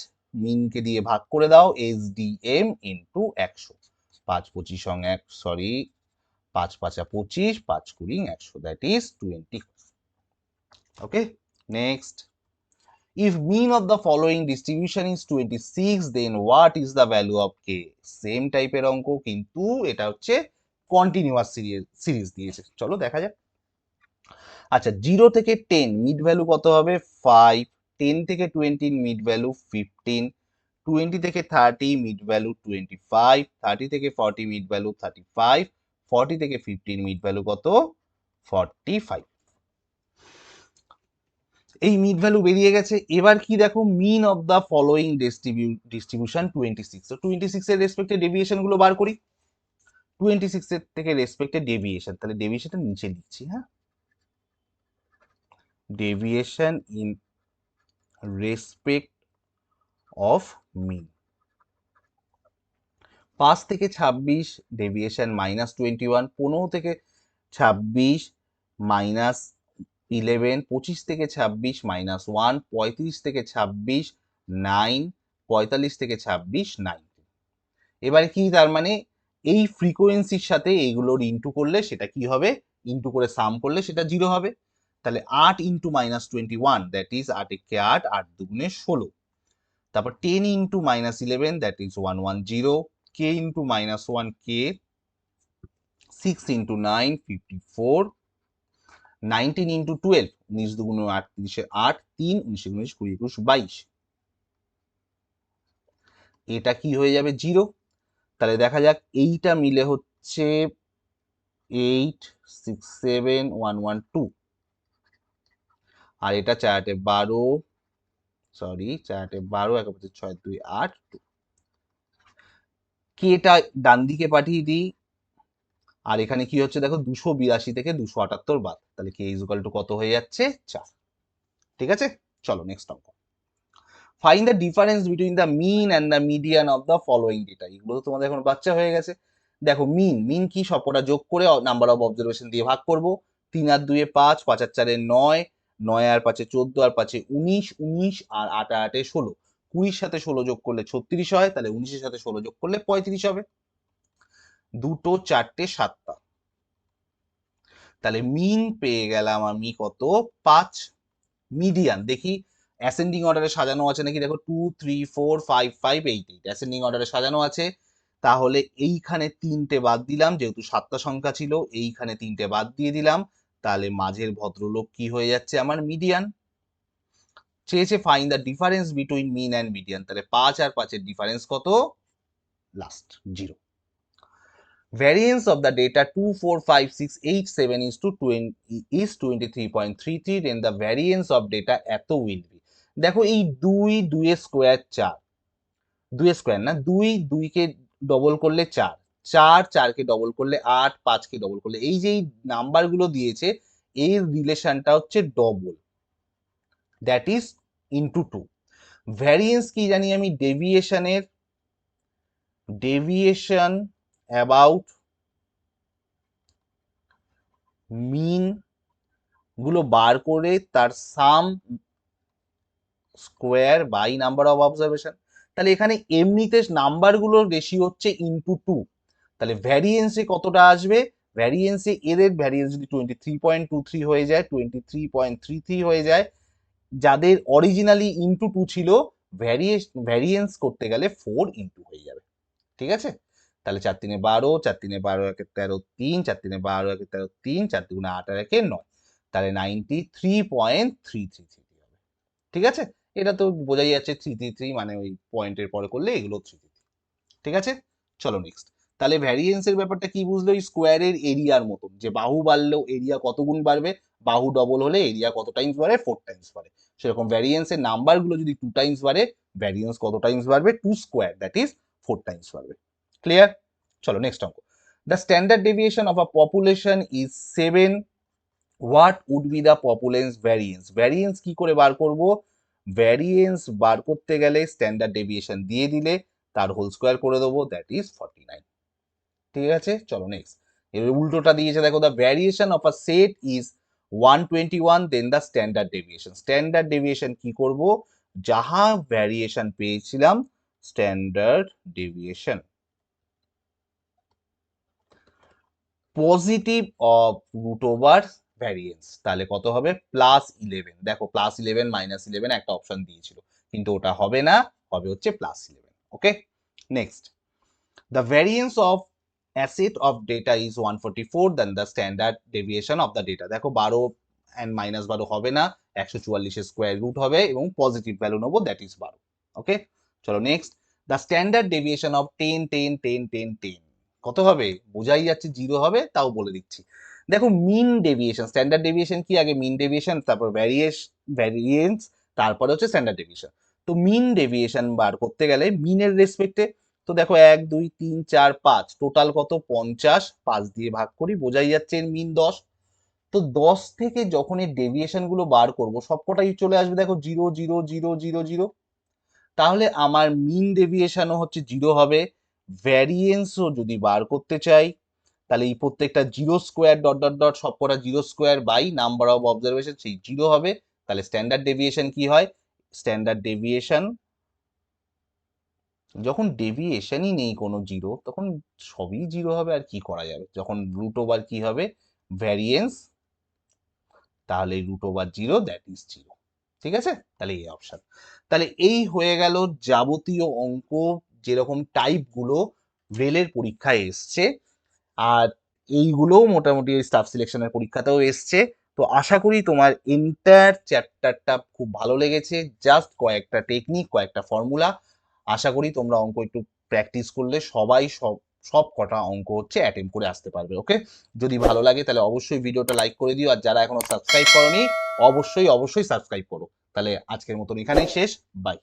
মিনকে দিয়ে ভাগ করে দাও SDM into 100। 5 25 sorry 5 5 25, 5 20 100, that is 20। Okay, next. If mean of the following distribution is 26, then what is the value of k? Same টাইপের অঙ্ক, কিন্তু এটা হচ্ছে কন্টিনিউয়াস সিরিজ দিয়েছে। চলো দেখা যাক। আচ্ছা, 0 থেকে 10 মিড ভ্যালু কত হবে? 5। 10 থেকে 20 মিড ভ্যালু 15। 20 থেকে 30 মিড ভ্যালু 25। 30 থেকে 40 মিড ভ্যালু 35। 40 থেকে 15 মিড ভ্যালু কত? 45। এই মিড ভ্যালু বেরিয়ে গেছে। এবার কি দেখো, মিন অফ দ্য ফলোইং ডিস্ট্রিবিউশন 26। তো 26 এর রেসপেক্টে ডেভিয়েশন গুলো বার করি। 26 এর থেকে রেসপেক্টে ডেভিয়েশন, তাহলে ডেভিয়েশনটা নিচে লিখছি। হ্যাঁ, ডেভিয়েশন ইন রেসপেক্ট অফ মিন। 5 থেকে 26 ডেভিয়েশন -21। 15 থেকে 26 -11। 25 থেকে 26 -1। 35 থেকে 26 9। 45 থেকে 26 9। এবারে কি, তার মানে এই ফ্রিকোয়েন্সির সাথে এইগুলোর ইন্টু করলে সেটা কি হবে? ইন্টু করে সাম করলে সেটা 0 হবে। তাহলে 8 ইন্টু -21, দ্যাট ইজ 8 একে 8, 8 দুগুণে 16। তারপর 10 into -11, that is 110। k into -1 k। 6 into 9 54। 19 into 12, 19 দুগুণে 8 30 8। 3 19 19 20 21 22। এটা কি হয়ে যাবে? 0। তাহলে দেখা যাক, এইটা মিলে হচ্ছে 8 6 7 1 1 2। আর এটা 4 8 12, সরি 4 8 12, 1 5 6 2 8 2। কেটা ডান দিকে পাঠিয়ে দিই। আর এখানে কি হচ্ছে দেখো, 282 থেকে 278 বাদ, তাহলে কে ইজ ইকুয়াল টু কত হয়ে যাচ্ছে? 4। ঠিক আছে, চলো নেক্সট অঙ্ক। Find the difference between the mean and the median of the following data. এগুলো তো তোমাদের এখন বাচ্চা হয়ে গেছে। দেখো, মিন কি, সবকটা যোগ করে নাম্বার অফ অবজারভেশন দিয়ে ভাগ করব। 3 আর 2 5, 5 আর 4 9, 9 আর 5 14, আর 5 19, 19 আর 8 আর 8 16। 20 সাথে 16 যোগ করলে 36 হয়, তাহলে 19 এর সাথে 16 যোগ করলে 35 হবে। 2 4 7টা, তাহলে মিন পেয়ে গেলাম আমি কত? 5। মিডিয়ান দেখি অ্যাসেন্ডিং অর্ডারে সাজানো আছে নাকি। দেখো 2 3 4 5 5 8 8 অ্যাসেন্ডিং অর্ডারে সাজানো আছে। তাহলে এইখানে 3টে বাদ দিলাম, যেহেতু 7টা সংখ্যা ছিল, এইখানে 3টে বাদ দিয়ে দিলাম। তাহলে মাঝের ভদ্রলোক কি হয়ে যাচ্ছে? আমার মিডিয়ান। চেয়েছে find the difference between mean and median, তাহলে 5 আর 5 এর ডিফারেন্স কত? Last 0। Variance of the data 2 4 5 6 8 7 is to 20 is 23.33, then the variance of data এত will be। দেখো, এই 2 2 এর স্কোয়ার 4, 2 এর স্কোয়ার না, 2 2 কে ডবল করলে 4, 4 4 কে ডবল করলে 8, 5 কে ডবল করলে, এই যে নাম্বার গুলো দিয়েছে এর রিলেশনটা হচ্ছে double, that is into 2। Variance কি জানি আমি? ডেভিয়েশন অ্যাবাউট মিন গুলো বার করে তার sum square by number of observation. তাহলে এখানে এমনিতে নাম্বার গুলোর রেশিও হচ্ছে ইনটু 2, তাহলে ভ্যারিয়েন্সে কতটা আসবে? ভ্যারিয়েন্সে এদের ভ্যারিয়েন্স যদি 23.23 হয়ে যায়, 23.33 হয়ে যায়, যাদের অরিজিনালি ইনটু 2 ছিল, ভ্যারিয়েন্স করতে গেলে 4 ইনটু হয়ে যাবে। ঠিক আছে, তাহলে 4 3 12, 4 3 12 1 13 3, 4 3 12 1 13 3, 4 2 8 আর 1 9, তাহলে 93.333 হবে। ঠিক আছে, এটা তো বোঝাই যাচ্ছে 333 মানে ওই পয়েন্টের পরে করলে এগুলো 333। ঠিক আছে, চলো নেক্সট। তাহলে ভ্যারিয়েন্সের ব্যাপারটা কি বুঝলো? এই স্কোয়ারের এরিয়ার মতন, যে বাহু বাড়লেও এরিয়া কত গুণ বাড়বে, বাহু ডবল হলে এরিয়া কত টাইমস বাড়ে? 4 টাইমস বাড়ে। সেরকম ভ্যারিয়েন্সের নাম্বার গুলো যদি 2 টাইমস বাড়ে, ভ্যারিয়েন্স কত টাইমস বাড়বে? 2 স্কোয়ার, দ্যাট ইজ 4 টাইমস বাড়বে। ক্লিয়ার? চলো নেক্সট অঙ্ক। The standard deviation of a population is 7, what would be the population variance? Variance কি করে বার করব? ভ্যারিয়েন্স বার করতে গেলে স্ট্যান্ডার্ড ডেভিয়েশন দিয়ে দিলে তার হোল স্কোয়ার করে দেবো, দ্যাট ইজ 49। ঠিক আছে, চলো নেক্সট। এর উল্টোটা দিয়েছে দেখো, the variation of a set is 121, then the standard deviation. Standard deviation কি করব? যাহা ভ্যারিয়েশন পেয়েছিলাম standard deviation positive of root over variance, তাহলে কত হবে? +11। দেখো +11 -11 একটা অপশন দিয়েছিল, কিন্তু ওটা হবে না, হবে হচ্ছে +11। ওকে, next. The variance of asset of data is 144, then the standard deviation of the data। দেখো 12 and -12 হবে না, 144 এর স্কোয়ার রুট হবে এবং পজিটিভ ভ্যালু নেবো, দ্যাট ইজ 12। ওকে, চলো next. The standard deviation of 10 10 10 10 10 কত হবে? বোঝাই যাচ্ছে 0 হবে, তাও বলে দিচ্ছি। দেখো মিন ডেভিয়েশন, স্ট্যান্ডার্ড ডেভিয়েশন কি? আগে মিন ডেভিয়েশন, তারপর ভ্যারিয়েন্স, তারপরে হচ্ছে স্ট্যান্ডার্ড ডেভিয়েশন। তো মিন ডেভিয়েশন বার করতে গেলে মিনের রেসপেক্টে, তো দেখো 1 2 3 4 5 টোটাল কত? 50, 5 দিয়ে ভাগ করি, বোঝাই যাচ্ছে এর মিন 10। তো 10 থেকে যখন এই ডেভিয়েশন গুলো বার করব সবকটাই চলে আসবে দেখো 0 0 0 0 0। তাহলে আমার মিন ডেভিয়েশনও হচ্ছে 0 হবে। ভ্যারিয়েন্সও যদি বার করতে চাই তাহলে এই প্রত্যেকটা 0 স্কোয়ার ডট ডট ডট সবকটা 0 square by number of observation, সেই 0 হবে। তাহলে স্ট্যান্ডার্ড ডেভিয়েশন কি হয়? স্ট্যান্ডার্ড ডেভিয়েশন, যখন ডেভিয়েশনই নেই কোনো 0, তখন সবই 0 হবে, আর কি করা যাবে? যখন রুট ওভার কি হবে? ভ্যারিয়েন্স, তাহলে রুট ওভার 0, দ্যাট ইজ 0। ঠিক আছে, তাহলে এই অপশন। তাহলে এই হয়ে গেল যাবতীয় অঙ্ক, যেরকম টাইপগুলো রেলের পরীক্ষায় এসছে, আর এইগুলোও মোটামুটি স্টাফ সিলেকশনের পরীক্ষাতেও এসছে। তো আশা করি তোমার এন্টায়ার চ্যাপ্টারটা খুব ভালো লেগেছে। জাস্ট কয়েকটা টেকনিক, কয়েকটা ফর্মুলা, আশা করি তোমরা অঙ্ক একটু প্র্যাকটিস করলে সবাই সব কটা অঙ্ক হচ্ছে অ্যাটেম্প করে আসতে পারবে। ওকে, যদি ভালো লাগে তাহলে অবশ্যই ভিডিওটা লাইক করে দিও, আর যারা এখনো সাবস্ক্রাইব করোনি অবশ্যই অবশ্যই সাবস্ক্রাইব করো। তাহলে আজকের মতন এখানেই শেষ, বাই।